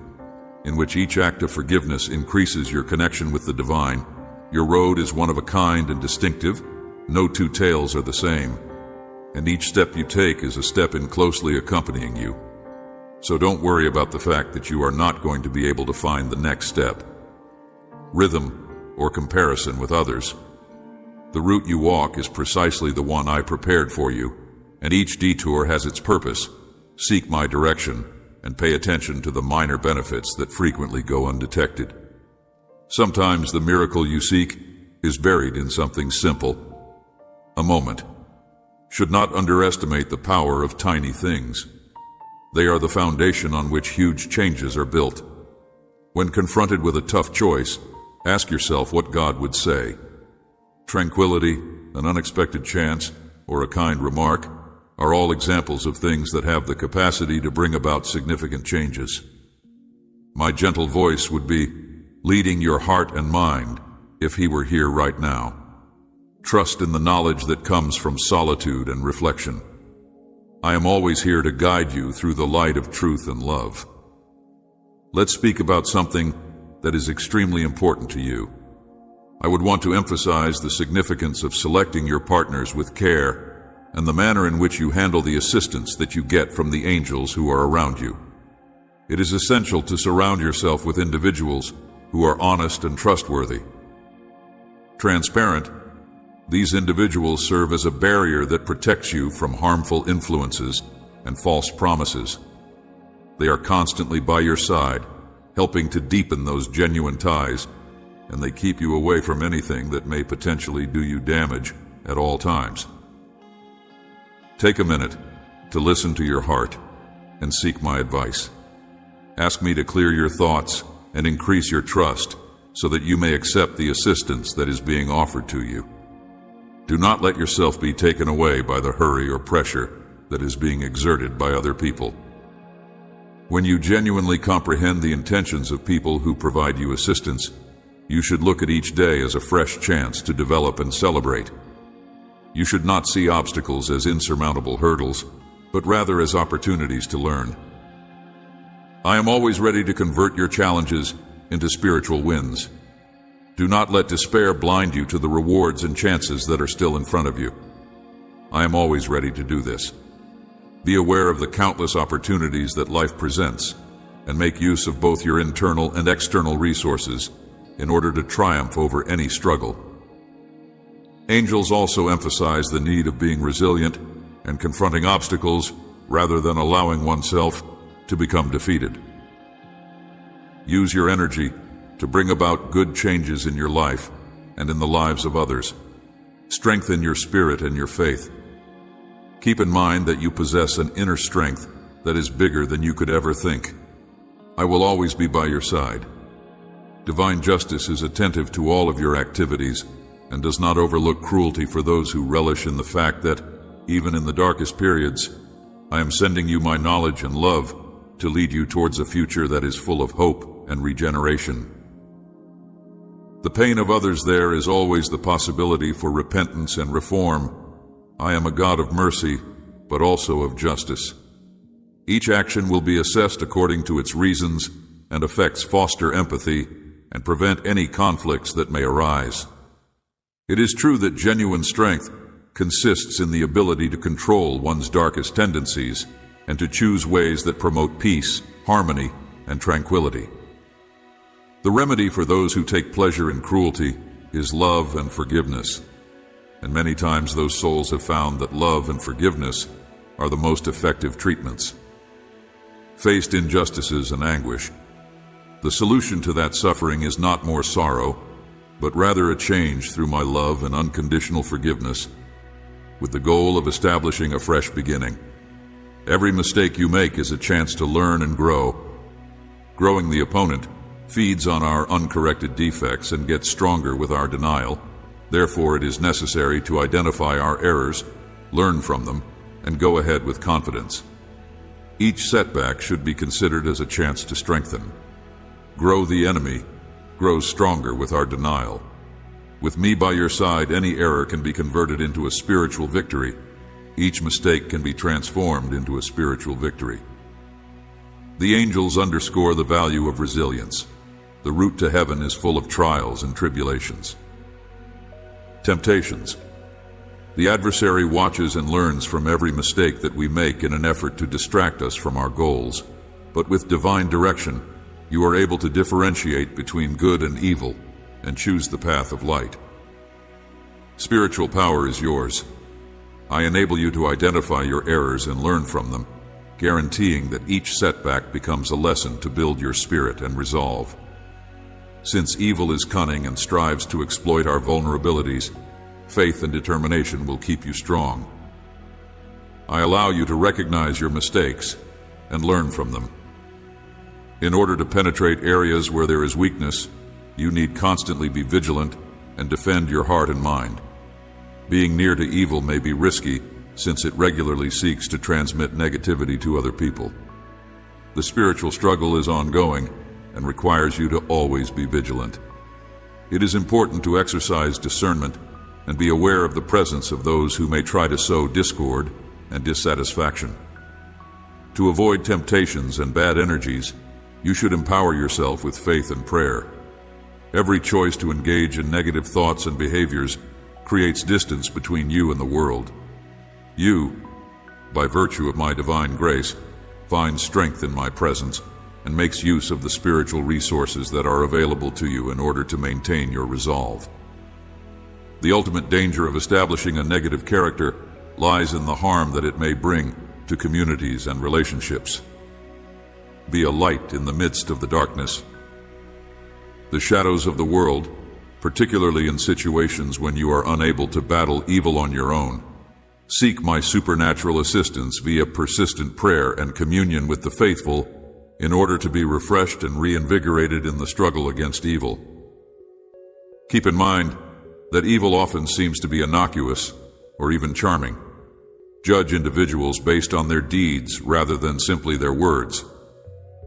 S1: in which each act of forgiveness increases your connection with the divine. Your road is one of a kind and distinctive. No two tales are the same, and each step you take is a step in closely accompanying you. So don't worry about the fact that you are not going to be able to find the next step, rhythm, or comparison with others. The route you walk is precisely the one I prepared for you, and each detour has its purpose. Seek my direction and pay attention to the minor benefits that frequently go undetected. Sometimes the miracle you seek is buried in something simple. A moment. Should not underestimate the power of tiny things. They are the foundation on which huge changes are built. When confronted with a tough choice, ask yourself what God would say. Tranquility, an unexpected chance, or a kind remark are all examples of things that have the capacity to bring about significant changes. My gentle voice would be leading your heart and mind if he were here right now. Trust in the knowledge that comes from solitude and reflection. I am always here to guide you through the light of truth and love. Let's speak about something that is extremely important to you. I would want to emphasize the significance of selecting your partners with care and the manner in which you handle the assistance that you get from the angels who are around you. It is essential to surround yourself with individuals who are honest and trustworthy. Transparent, these individuals serve as a barrier that protects you from harmful influences and false promises. They are constantly by your side, helping to deepen those genuine ties, and they keep you away from anything that may potentially do you damage at all times. Take a minute to listen to your heart and seek my advice. Ask me to clear your thoughts and increase your trust so that you may accept the assistance that is being offered to you. Do not let yourself be taken away by the hurry or pressure that is being exerted by other people. When you genuinely comprehend the intentions of people who provide you assistance, you should look at each day as a fresh chance to develop and celebrate. You should not see obstacles as insurmountable hurdles, but rather as opportunities to learn. I am always ready to convert your challenges into spiritual wins. Do not let despair blind you to the rewards and chances that are still in front of you. I am always ready to do this. Be aware of the countless opportunities that life presents, and make use of both your internal and external resources in order to triumph over any struggle. Angels also emphasize the need of being resilient and confronting obstacles rather than allowing oneself to become defeated. Use your energy to bring about good changes in your life and in the lives of others. Strengthen your spirit and your faith. Keep in mind that you possess an inner strength that is bigger than you could ever think. I will always be by your side. Divine justice is attentive to all of your activities and does not overlook cruelty for those who relish in the fact that, even in the darkest periods, I am sending you my knowledge and love to lead you towards a future that is full of hope and regeneration. The pain of others there is always the possibility for repentance and reform. I am a God of mercy, but also of justice. Each action will be assessed according to its reasons and effects foster empathy and prevent any conflicts that may arise. It is true that genuine strength consists in the ability to control one's darkest tendencies and to choose ways that promote peace, harmony, and tranquility. The remedy for those who take pleasure in cruelty is love and forgiveness, and many times those souls have found that love and forgiveness are the most effective treatments. Faced injustices and anguish, the solution to that suffering is not more sorrow, but rather a change through my love and unconditional forgiveness, with the goal of establishing a fresh beginning. Every mistake you make is a chance to learn and grow. Growing the opponent feeds on our uncorrected defects and gets stronger with our denial. Therefore, it is necessary to identify our errors, learn from them, and go ahead with confidence. Each setback should be considered as a chance to strengthen. Grow the enemy grows stronger with our denial. With me by your side, any error can be converted into a spiritual victory. Each mistake can be transformed into a spiritual victory. The angels underscore the value of resilience. The route to heaven is full of trials and tribulations. Temptations. The adversary watches and learns from every mistake that we make in an effort to distract us from our goals. But with divine direction, you are able to differentiate between good and evil and choose the path of light. Spiritual power is yours. I enable you to identify your errors and learn from them, guaranteeing that each setback becomes a lesson to build your spirit and resolve. Since evil is cunning and strives to exploit our vulnerabilities, faith and determination will keep you strong. I allow you to recognize your mistakes and learn from them. In order to penetrate areas where there is weakness, you need constantly be vigilant and defend your heart and mind. Being near to evil may be risky, since it regularly seeks to transmit negativity to other people. The spiritual struggle is ongoing and requires you to always be vigilant. It is important to exercise discernment and be aware of the presence of those who may try to sow discord and dissatisfaction. To avoid temptations and bad energies, you should empower yourself with faith and prayer. Every choice to engage in negative thoughts and behaviors creates distance between you and the world. You, by virtue of my divine grace, find strength in my presence and makes use of the spiritual resources that are available to you in order to maintain your resolve. The ultimate danger of establishing a negative character lies in the harm that it may bring to communities and relationships. Be a light in the midst of the darkness. The shadows of the world, particularly in situations when you are unable to battle evil on your own, seek my supernatural assistance via persistent prayer and communion with the faithful in order to be refreshed and reinvigorated in the struggle against evil. Keep in mind that evil often seems to be innocuous or even charming. Judge individuals based on their deeds rather than simply their words.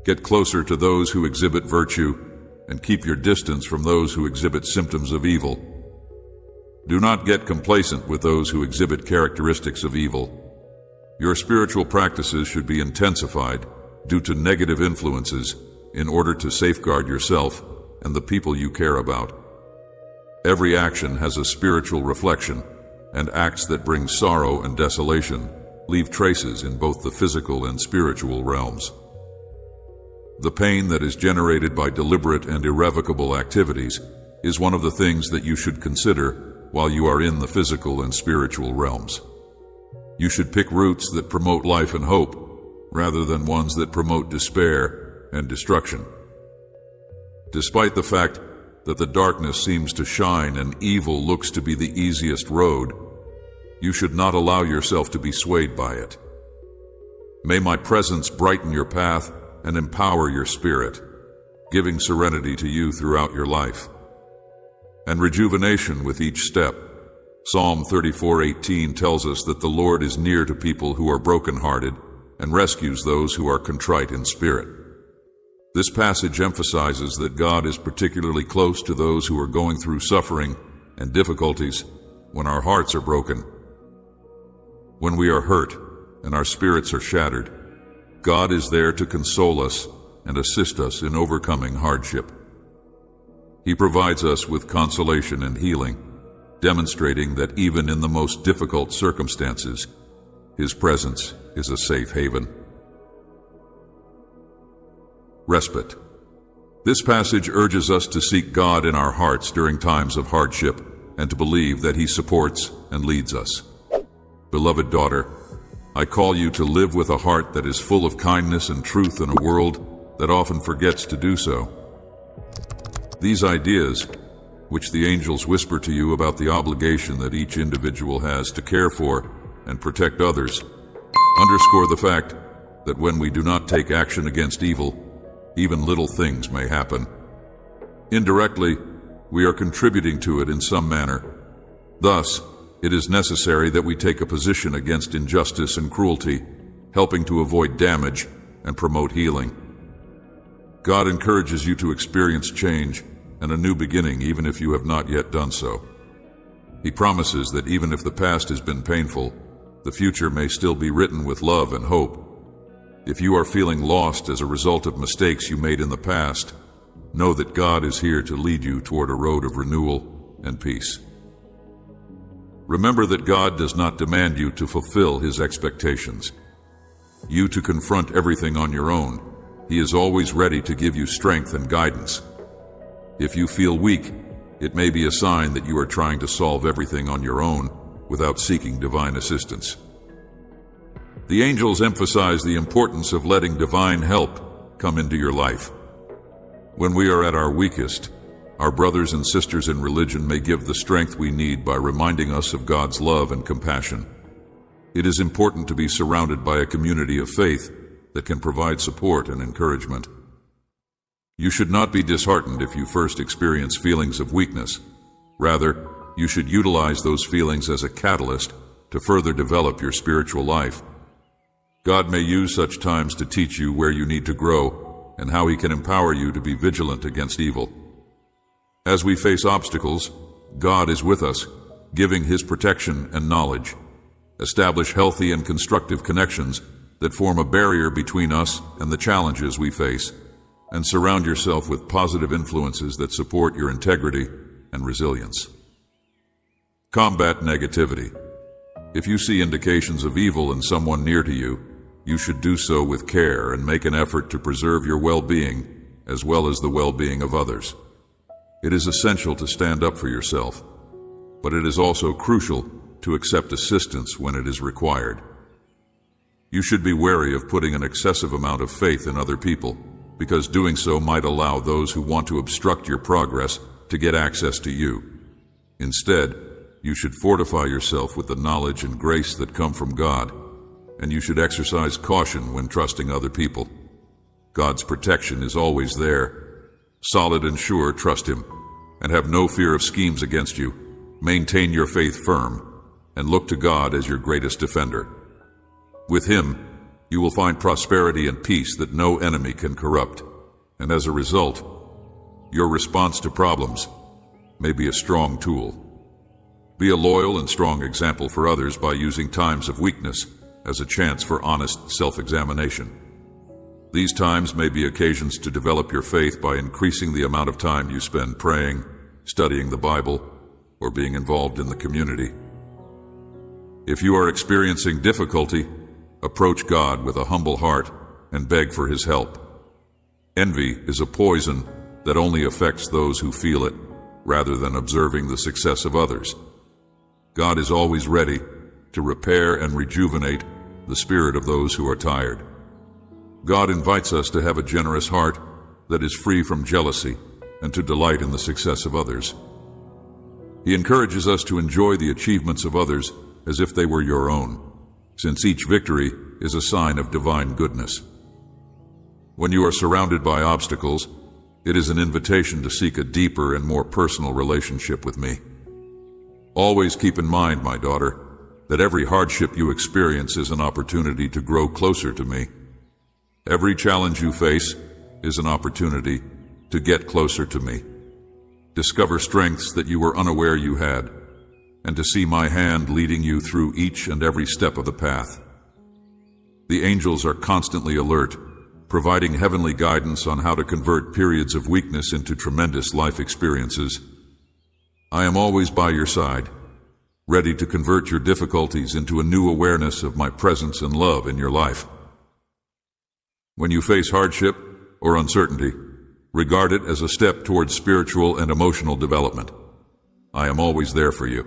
S1: Get closer to those who exhibit virtue and keep your distance from those who exhibit symptoms of evil. Do not get complacent with those who exhibit characteristics of evil. Your spiritual practices should be intensified due to negative influences in order to safeguard yourself and the people you care about. Every action has a spiritual reflection, and acts that bring sorrow and desolation leave traces in both the physical and spiritual realms. The pain that is generated by deliberate and irrevocable activities is one of the things that you should consider while you are in the physical and spiritual realms. You should pick routes that promote life and hope, rather than ones that promote despair and destruction. Despite the fact that the darkness seems to shine and evil looks to be the easiest road, you should not allow yourself to be swayed by it. May my presence brighten your path and empower your spirit, giving serenity to you throughout your life. and rejuvenation with each step. Psalm 34:18 tells us that the Lord is near to people who are brokenhearted and rescues those who are contrite in spirit. This passage emphasizes that God is particularly close to those who are going through suffering and difficulties when our hearts are broken. When we are hurt and our spirits are shattered, God is there to console us and assist us in overcoming hardship. He provides us with consolation and healing, demonstrating that even in the most difficult circumstances, His presence is a safe haven. Respite. This passage urges us to seek God in our hearts during times of hardship and to believe that He supports and leads us. Beloved daughter, I call you to live with a heart that is full of kindness and truth in a world that often forgets to do so. These ideas, which the angels whisper to you about the obligation that each individual has to care for and protect others, underscore the fact that when we do not take action against evil, even little things may happen. Indirectly, we are contributing to it in some manner. Thus, it is necessary that we take a position against injustice and cruelty, helping to avoid damage and promote healing. God encourages you to experience change and a new beginning even if you have not yet done so. He promises that even if the past has been painful, the future may still be written with love and hope. If you are feeling lost as a result of mistakes you made in the past, know that God is here to lead you toward a road of renewal and peace. Remember that God does not demand you to fulfill His expectations. You to confront everything on your own. He is always ready to give you strength and guidance. If you feel weak, it may be a sign that you are trying to solve everything on your own without seeking divine assistance. The angels emphasize the importance of letting divine help come into your life. When we are at our weakest, our brothers and sisters in religion may give the strength we need by reminding us of God's love and compassion. It is important to be surrounded by a community of faith that can provide support and encouragement. You should not be disheartened if you first experience feelings of weakness. Rather, you should utilize those feelings as a catalyst to further develop your spiritual life. God may use such times to teach you where you need to grow and how He can empower you to be vigilant against evil. As we face obstacles, God is with us, giving His protection and knowledge. Establish healthy and constructive connections that form a barrier between us and the challenges we face, and surround yourself with positive influences that support your integrity and resilience. Combat negativity. If you see indications of evil in someone near to you, you should do so with care and make an effort to preserve your well-being as well as the well-being of others. It is essential to stand up for yourself, but it is also crucial to accept assistance when it is required. You should be wary of putting an excessive amount of faith in other people, because doing so might allow those who want to obstruct your progress to get access to you. Instead, you should fortify yourself with the knowledge and grace that come from God, and you should exercise caution when trusting other people. God's protection is always there. Solid and sure, trust Him, and have no fear of schemes against you. Maintain your faith firm, and look to God as your greatest defender. With Him, you will find prosperity and peace that no enemy can corrupt, and as a result, your response to problems may be a strong tool. Be a loyal and strong example for others by using times of weakness as a chance for honest self-examination. These times may be occasions to develop your faith by increasing the amount of time you spend praying, studying the Bible, or being involved in the community. If you are experiencing difficulty, approach God with a humble heart and beg for His help. Envy is a poison that only affects those who feel it, rather than observing the success of others. God is always ready to repair and rejuvenate the spirit of those who are tired. God invites us to have a generous heart that is free from jealousy and to delight in the success of others. He encourages us to enjoy the achievements of others as if they were your own, since each victory is a sign of divine goodness. When you are surrounded by obstacles, It is an invitation to seek a deeper and more personal relationship with me. Always keep in mind, my daughter, that every hardship you experience is an opportunity to grow closer to me. Every challenge you face is an opportunity to get closer to me. Discover strengths that you were unaware you had, and to see my hand leading you through each and every step of the path. The angels are constantly alert, providing heavenly guidance on how to convert periods of weakness into tremendous life experiences. I am always by your side, ready to convert your difficulties into a new awareness of my presence and love in your life. When you face hardship or uncertainty, regard it as a step towards spiritual and emotional development. I am always there for you.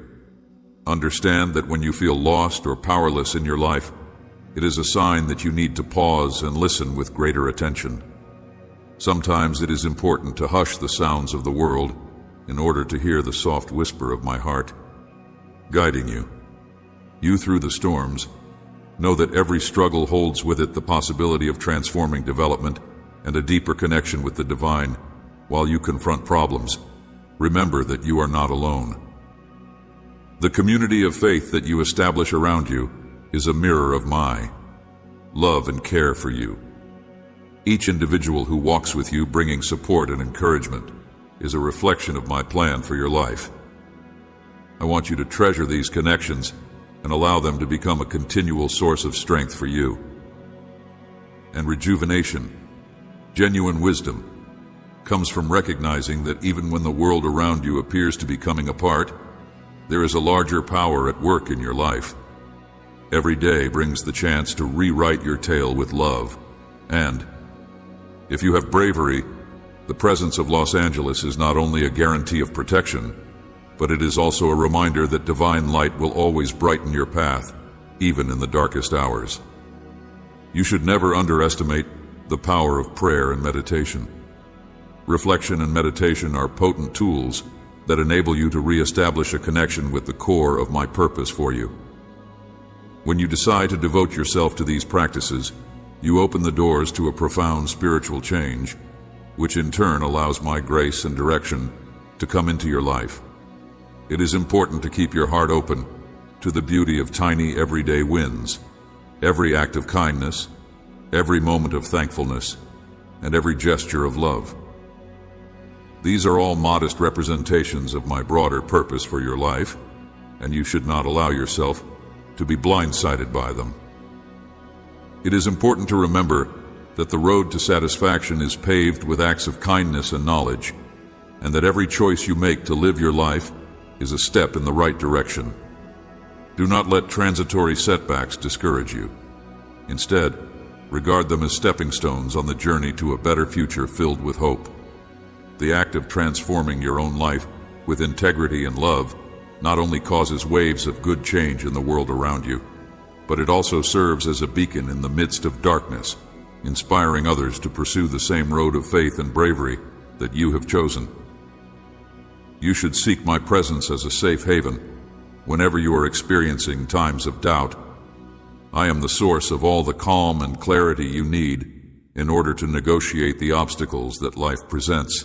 S1: Understand that when you feel lost or powerless in your life, it is a sign that you need to pause and listen with greater attention. Sometimes it is important to hush the sounds of the world in order to hear the soft whisper of my heart, guiding you. You through the storms, know that every struggle holds with it the possibility of transforming development and a deeper connection with the divine. While you confront problems, remember that you are not alone. The community of faith that you establish around you is a mirror of my love and care for you. Each individual who walks with you bringing support and encouragement is a reflection of my plan for your life. I want you to treasure these connections and allow them to become a continual source of strength for you. And rejuvenation, genuine wisdom, comes from recognizing that even when the world around you appears to be coming apart, there is a larger power at work in your life. Every day brings the chance to rewrite your tale with love. And if you have bravery, the presence of Los Angeles is not only a guarantee of protection, but it is also a reminder that divine light will always brighten your path, even in the darkest hours. You should never underestimate the power of prayer and meditation. Reflection and meditation are potent tools that enable you to reestablish a connection with the core of my purpose for you. When you decide to devote yourself to these practices, you open the doors to a profound spiritual change, which in turn allows my grace and direction to come into your life. It is important to keep your heart open to the beauty of tiny everyday wins, every act of kindness, every moment of thankfulness, and every gesture of love. These are all modest representations of my broader purpose for your life, and you should not allow yourself to be blindsided by them. It is important to remember that the road to satisfaction is paved with acts of kindness and knowledge, and that every choice you make to live your life is a step in the right direction. Do not let transitory setbacks discourage you. Instead, regard them as stepping stones on the journey to a better future filled with hope. The act of transforming your own life with integrity and love not only causes waves of good change in the world around you, but it also serves as a beacon in the midst of darkness, inspiring others to pursue the same road of faith and bravery that you have chosen. You should seek my presence as a safe haven whenever you are experiencing times of doubt. I am the source of all the calm and clarity you need in order to negotiate the obstacles that life presents.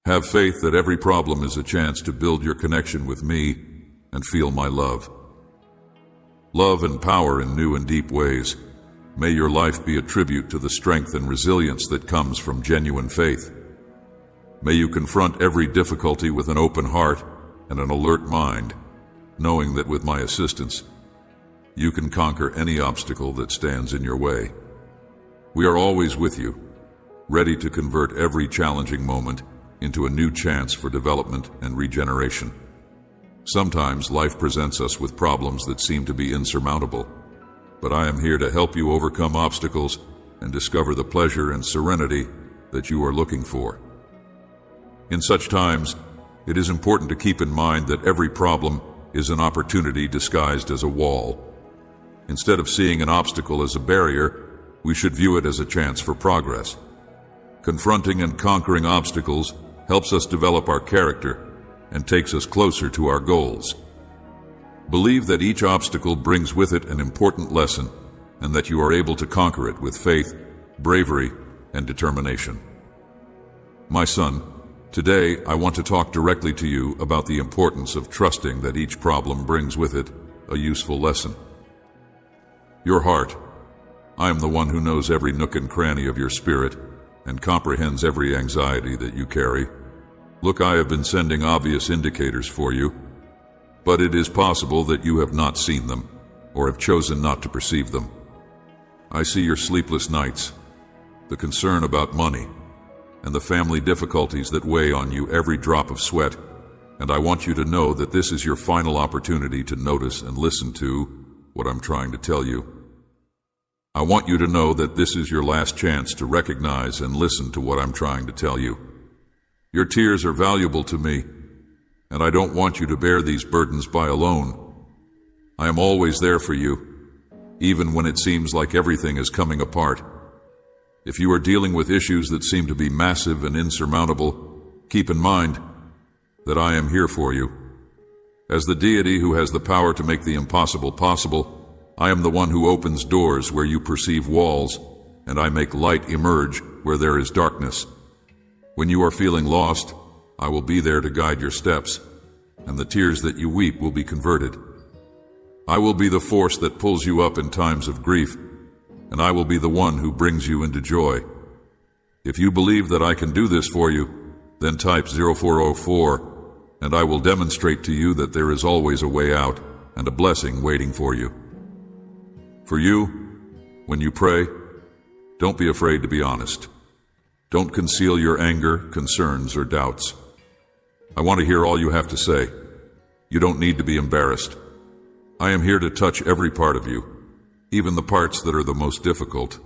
S1: Have faith that every problem is a chance to build your connection with me and feel my love. Love and power in new and deep ways. May your life be a tribute to the strength and resilience that comes from genuine faith. May you confront every difficulty with an open heart and an alert mind, knowing that with my assistance, you can conquer any obstacle that stands in your way. We are always with you, ready to convert every challenging moment into a new chance for development and regeneration. Sometimes life presents us with problems that seem to be insurmountable, but I am here to help you overcome obstacles and discover the pleasure and serenity that you are looking for. In such times, it is important to keep in mind that every problem is an opportunity disguised as a wall. Instead of seeing an obstacle as a barrier, we should view it as a chance for progress. Confronting and conquering obstacles helps us develop our character and takes us closer to our goals. Believe that each obstacle brings with it an important lesson and that you are able to conquer it with faith, bravery, and determination. My son, today I want to talk directly to you about the importance of trusting that each problem brings with it a useful lesson. Your heart. I am the one who knows every nook and cranny of your spirit and comprehends every anxiety that you carry. Look, I have been sending obvious indicators for you, but it is possible that you have not seen them or have chosen not to perceive them. I see your sleepless nights, the concern about money, and the family difficulties that weigh on you every drop of sweat, and I want you to know that this is your final opportunity to notice and listen to what I'm trying to tell you. I want you to know that this is your last chance to recognize and listen to what I'm trying to tell you. Your tears are valuable to me, and I don't want you to bear these burdens by alone. I am always there for you, even when it seems like everything is coming apart. If you are dealing with issues that seem to be massive and insurmountable, keep in mind that I am here for you. As the deity who has the power to make the impossible possible, I am the one who opens doors where you perceive walls, and I make light emerge where there is darkness. When you are feeling lost, I will be there to guide your steps, and the tears that you weep will be converted. I will be the force that pulls you up in times of grief, and I will be the one who brings you into joy. If you believe that I can do this for you, then type 0404, and I will demonstrate to you that there is always a way out and a blessing waiting for you. For you, when you pray, don't be afraid to be honest. Don't conceal your anger, concerns, or doubts. I want to hear all you have to say. You don't need to be embarrassed. I am here to touch every part of you, even the parts that are the most difficult.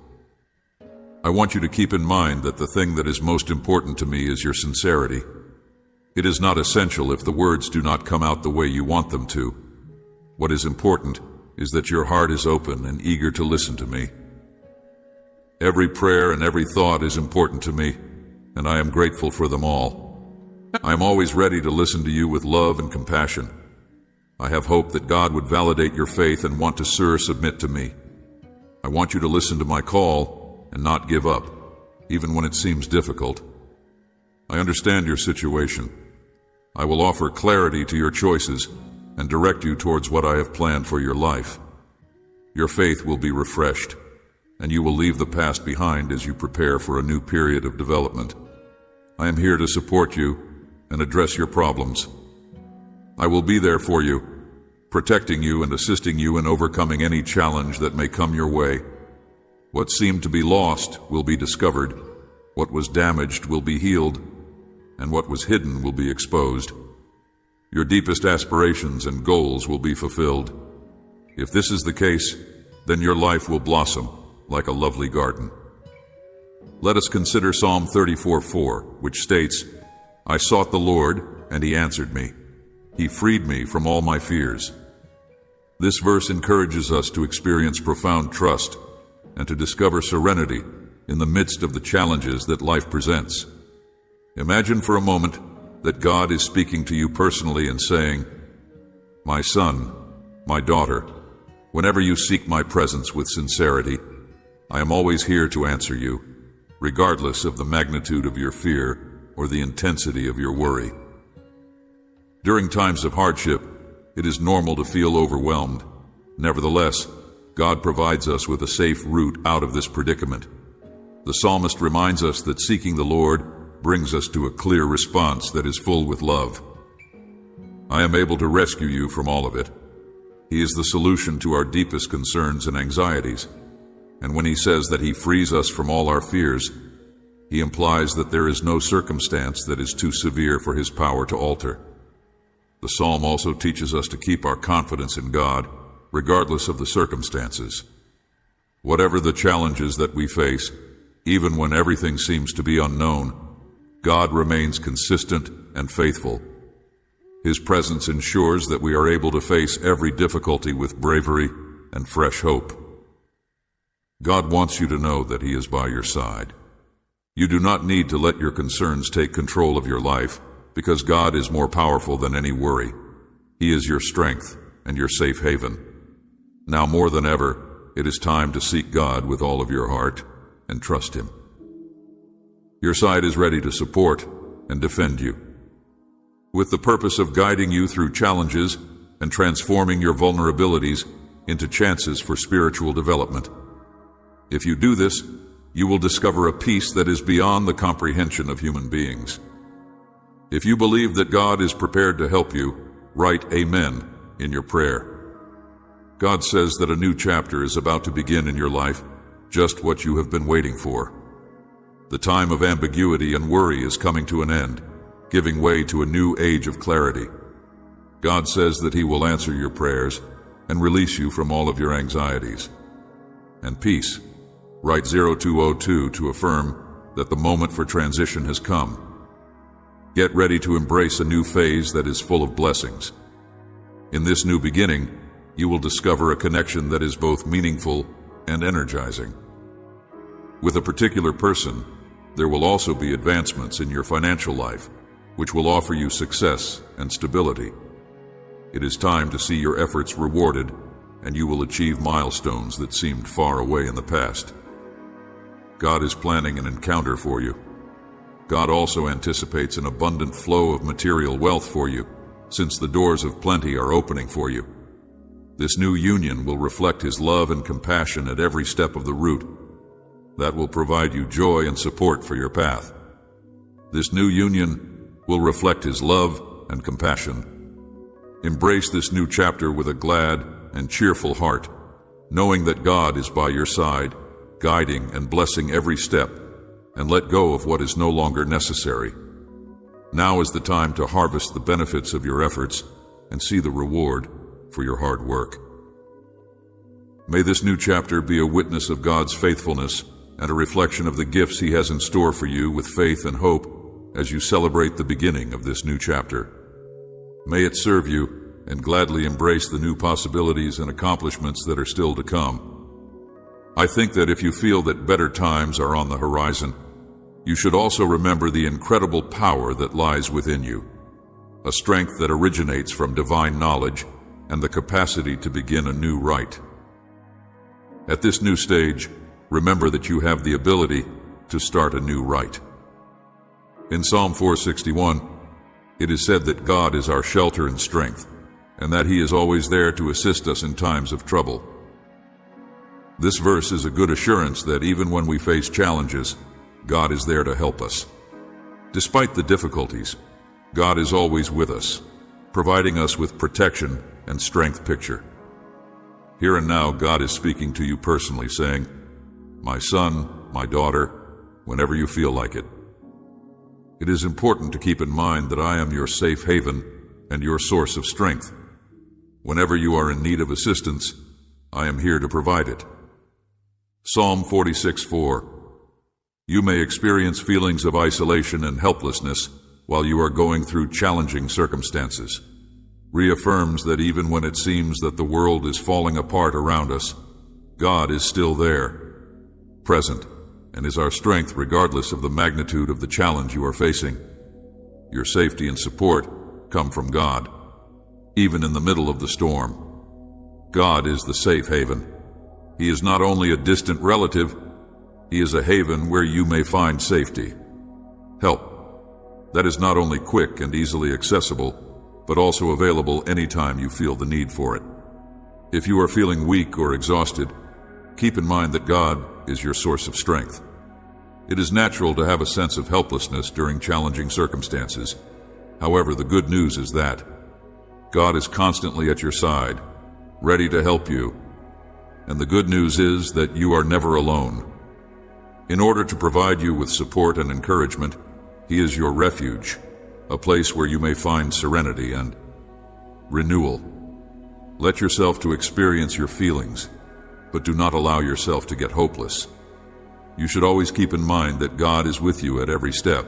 S1: I want you to keep in mind that the thing that is most important to me is your sincerity. It is not essential if the words do not come out the way you want them to. What is important is that your heart is open and eager to listen to me. Every prayer and every thought is important to me, and I am grateful for them all. I am always ready to listen to you with love and compassion. I have hope that God would validate your faith and want to submit to me. I want you to listen to my call and not give up, even when it seems difficult. I understand your situation. I will offer clarity to your choices and direct you towards what I have planned for your life. Your faith will be refreshed, and you will leave the past behind as you prepare for a new period of development. I am here to support you and address your problems. I will be there for you, protecting you and assisting you in overcoming any challenge that may come your way. What seemed to be lost will be discovered, what was damaged will be healed, and what was hidden will be exposed. Your deepest aspirations and goals will be fulfilled. If this is the case, then your life will blossom like a lovely garden. Let us consider Psalm 34:4, which states, I sought the Lord, and he answered me. He freed me from all my fears. This verse encourages us to experience profound trust and to discover serenity in the midst of the challenges that life presents. Imagine for a moment that God is speaking to you personally and saying, My son, my daughter, whenever you seek my presence with sincerity, I am always here to answer you, regardless of the magnitude of your fear or the intensity of your worry. During times of hardship, it is normal to feel overwhelmed. Nevertheless, God provides us with a safe route out of this predicament. The psalmist reminds us that seeking the Lord brings us to a clear response that is full with love. I am able to rescue you from all of it. He is the solution to our deepest concerns and anxieties. And when he says that he frees us from all our fears, he implies that there is no circumstance that is too severe for his power to alter. The psalm also teaches us to keep our confidence in God, regardless of the circumstances. Whatever the challenges that we face, even when everything seems to be unknown, God remains consistent and faithful. His presence ensures that we are able to face every difficulty with bravery and fresh hope. God wants you to know that he is by your side. You do not need to let your concerns take control of your life, because God is more powerful than any worry. He is your strength and your safe haven. Now more than ever, it is time to seek God with all of your heart and trust him. Your side is ready to support and defend you, with the purpose of guiding you through challenges and transforming your vulnerabilities into chances for spiritual development. If you do this, you will discover a peace that is beyond the comprehension of human beings. If you believe that God is prepared to help you, write Amen in your prayer. God says that a new chapter is about to begin in your life, just what you have been waiting for. The time of ambiguity and worry is coming to an end, giving way to a new age of clarity. God says that He will answer your prayers and release you from all of your anxieties. And peace. Write 0202 to affirm that the moment for transition has come. Get ready to embrace a new phase that is full of blessings. In this new beginning, you will discover a connection that is both meaningful and energizing. With a particular person, there will also be advancements in your financial life, which will offer you success and stability. It is time to see your efforts rewarded, and you will achieve milestones that seemed far away in the past. God is planning an encounter for you. God also anticipates an abundant flow of material wealth for you, since the doors of plenty are opening for you. This new union will reflect His love and compassion at every step of the route. That will provide you joy and support for your path. This new union will reflect His love and compassion. Embrace this new chapter with a glad and cheerful heart, knowing that God is by your side, guiding and blessing every step, and let go of what is no longer necessary. Now is the time to harvest the benefits of your efforts and see the reward for your hard work. May this new chapter be a witness of God's faithfulness and a reflection of the gifts He has in store for you with faith and hope as you celebrate the beginning of this new chapter. May it serve you and gladly embrace the new possibilities and accomplishments that are still to come. I think that if you feel that better times are on the horizon, you should also remember the incredible power that lies within you, a strength that originates from divine knowledge and the capacity to begin a new right. At this new stage, remember that you have the ability to start a new right. In Psalm 461, it is said that God is our shelter and strength, and that He is always there to assist us in times of trouble. This verse is a good assurance that even when we face challenges, God is there to help us. Despite the difficulties, God is always with us, providing us with protection and strength picture. Here and now, God is speaking to you personally, saying, "My son, my daughter," whenever you feel like it. It is important to keep in mind that I am your safe haven and your source of strength. Whenever you are in need of assistance, I am here to provide it. Psalm 46:4. You may experience feelings of isolation and helplessness while you are going through challenging circumstances. Reaffirms that even when it seems that the world is falling apart around us, God is still there, present, and is our strength regardless of the magnitude of the challenge you are facing. Your safety and support come from God, even in the middle of the storm. God is the safe haven. He is not only a distant relative, He is a haven where you may find safety. Help that is not only quick and easily accessible, but also available anytime you feel the need for it. If you are feeling weak or exhausted, keep in mind that God is your source of strength. It is natural to have a sense of helplessness during challenging circumstances. However, the good news is that God is constantly at your side, ready to help you. And the good news is that you are never alone. In order to provide you with support and encouragement, He is your refuge, a place where you may find serenity and renewal. Let yourself to experience your feelings, but do not allow yourself to get hopeless. You should always keep in mind that God is with you at every step,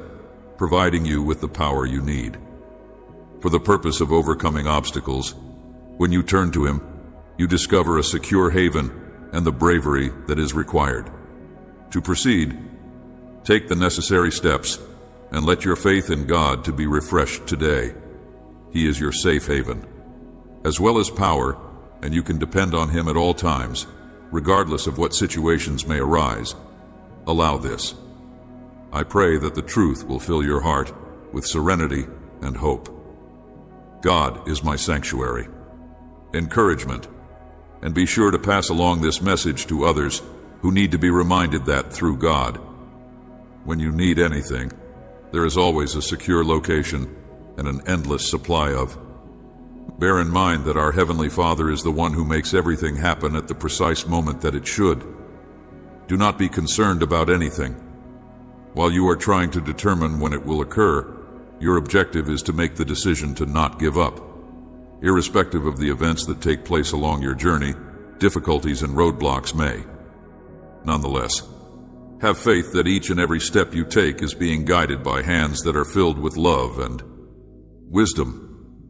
S1: providing you with the power you need. For the purpose of overcoming obstacles, when you turn to Him, you discover a secure haven and the bravery that is required. To proceed, take the necessary steps and let your faith in God to be refreshed today. He is your safe haven, as well as power, and you can depend on Him at all times, regardless of what situations may arise. Allow this. I pray that the truth will fill your heart with serenity and hope. God is my sanctuary, encouragement, and be sure to pass along this message to others who need to be reminded that through God, when you need anything, there is always a secure location and an endless supply of. Bear in mind that our Heavenly Father is the one who makes everything happen at the precise moment that it should. Do not be concerned about anything. While you are trying to determine when it will occur, your objective is to make the decision to not give up. Irrespective of the events that take place along your journey, difficulties and roadblocks may. Nonetheless, have faith that each and every step you take is being guided by hands that are filled with love and wisdom.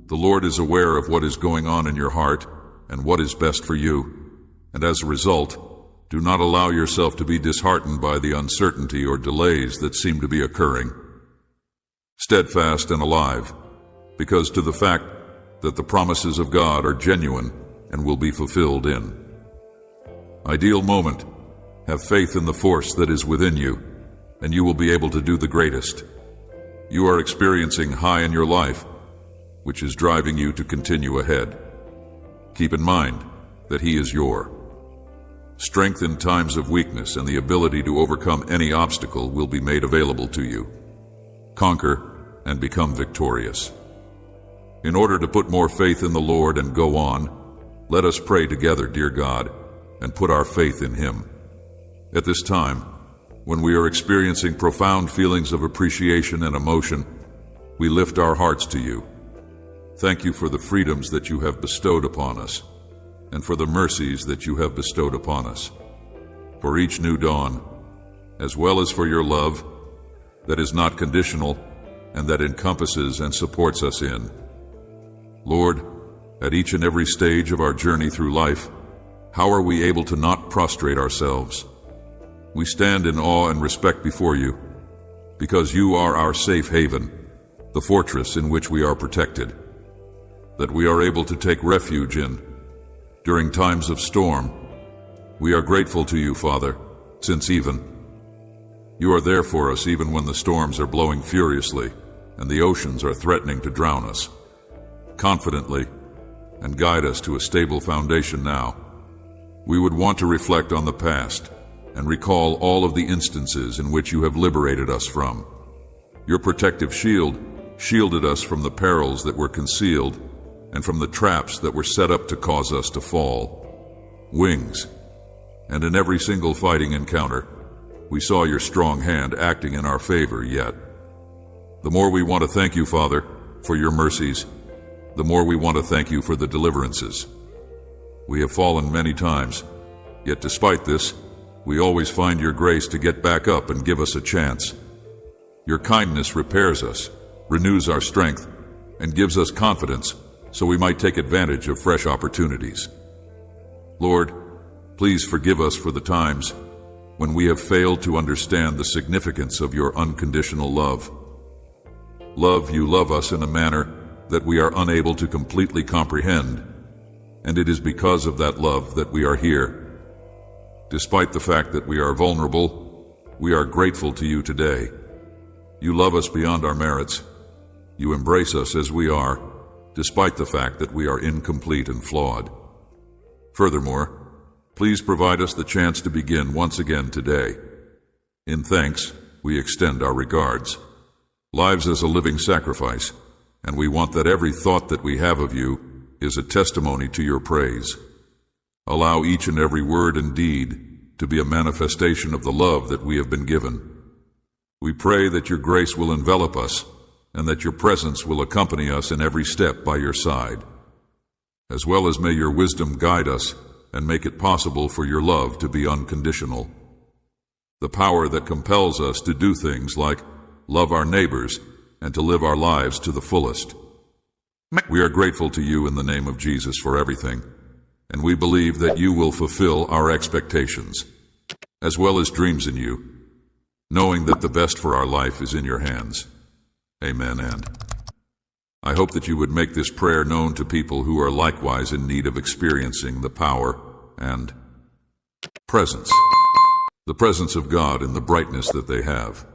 S1: The Lord is aware of what is going on in your heart and what is best for you, and as a result, do not allow yourself to be disheartened by the uncertainty or delays that seem to be occurring. Steadfast and alive, because to the fact that the promises of God are genuine and will be fulfilled in. Ideal moment. Have faith in the force that is within you, and you will be able to do the greatest. You are experiencing high in your life, which is driving you to continue ahead. Keep in mind that He is your strength in times of weakness, and the ability to overcome any obstacle will be made available to you. Conquer and become victorious. In order to put more faith in the Lord and go on, let us pray together, dear God, and put our faith in Him. At this time, when we are experiencing profound feelings of appreciation and emotion, we lift our hearts to you. Thank you for the freedoms that you have bestowed upon us, and for the mercies that you have bestowed upon us, for each new dawn, as well as for your love that is not conditional and that encompasses and supports us in. Lord, at each and every stage of our journey through life, how are we able to not prostrate ourselves? We stand in awe and respect before you, because you are our safe haven, the fortress in which we are protected, that we are able to take refuge in during times of storm. We are grateful to you, Father, since you are there for us even when the storms are blowing furiously and the oceans are threatening to drown us. Confidently, and guide us to a stable foundation now. We would want to reflect on the past and recall all of the instances in which you have liberated us from. Your protective shield shielded us from the perils that were concealed and from the traps that were set up to cause us to fall. Wings, and in every single fighting encounter, we saw your strong hand acting in our favor yet. The more we want to thank you, Father, for your mercies, the more we want to thank you for the deliverances. We have fallen many times, yet despite this, we always find your grace to get back up and give us a chance. Your kindness repairs us, renews our strength, and gives us confidence so we might take advantage of fresh opportunities. Lord, please forgive us for the times when we have failed to understand the significance of your unconditional love. You love us in a manner that we are unable to completely comprehend, and it is because of that love that we are here. Despite the fact that we are vulnerable, we are grateful to you today. You love us beyond our merits. You embrace us as we are, despite the fact that we are incomplete and flawed. Furthermore, please provide us the chance to begin once again today. In thanks, we extend our regards. Lives as a living sacrifice, and we want that every thought that we have of you is a testimony to your praise. Allow each and every word and deed to be a manifestation of the love that we have been given. We pray that your grace will envelop us, and that your presence will accompany us in every step by your side, as well as may your wisdom guide us and make it possible for your love to be unconditional. The power that compels us to do things like love our neighbors and to live our lives to the fullest. We are grateful to you in the name of Jesus for everything, and we believe that you will fulfill our expectations, as well as dreams in you, knowing that the best for our life is in your hands. Amen. And I hope that you would make this prayer known to people who are likewise in need of experiencing the power and presence, the presence of God in the brightness that they have.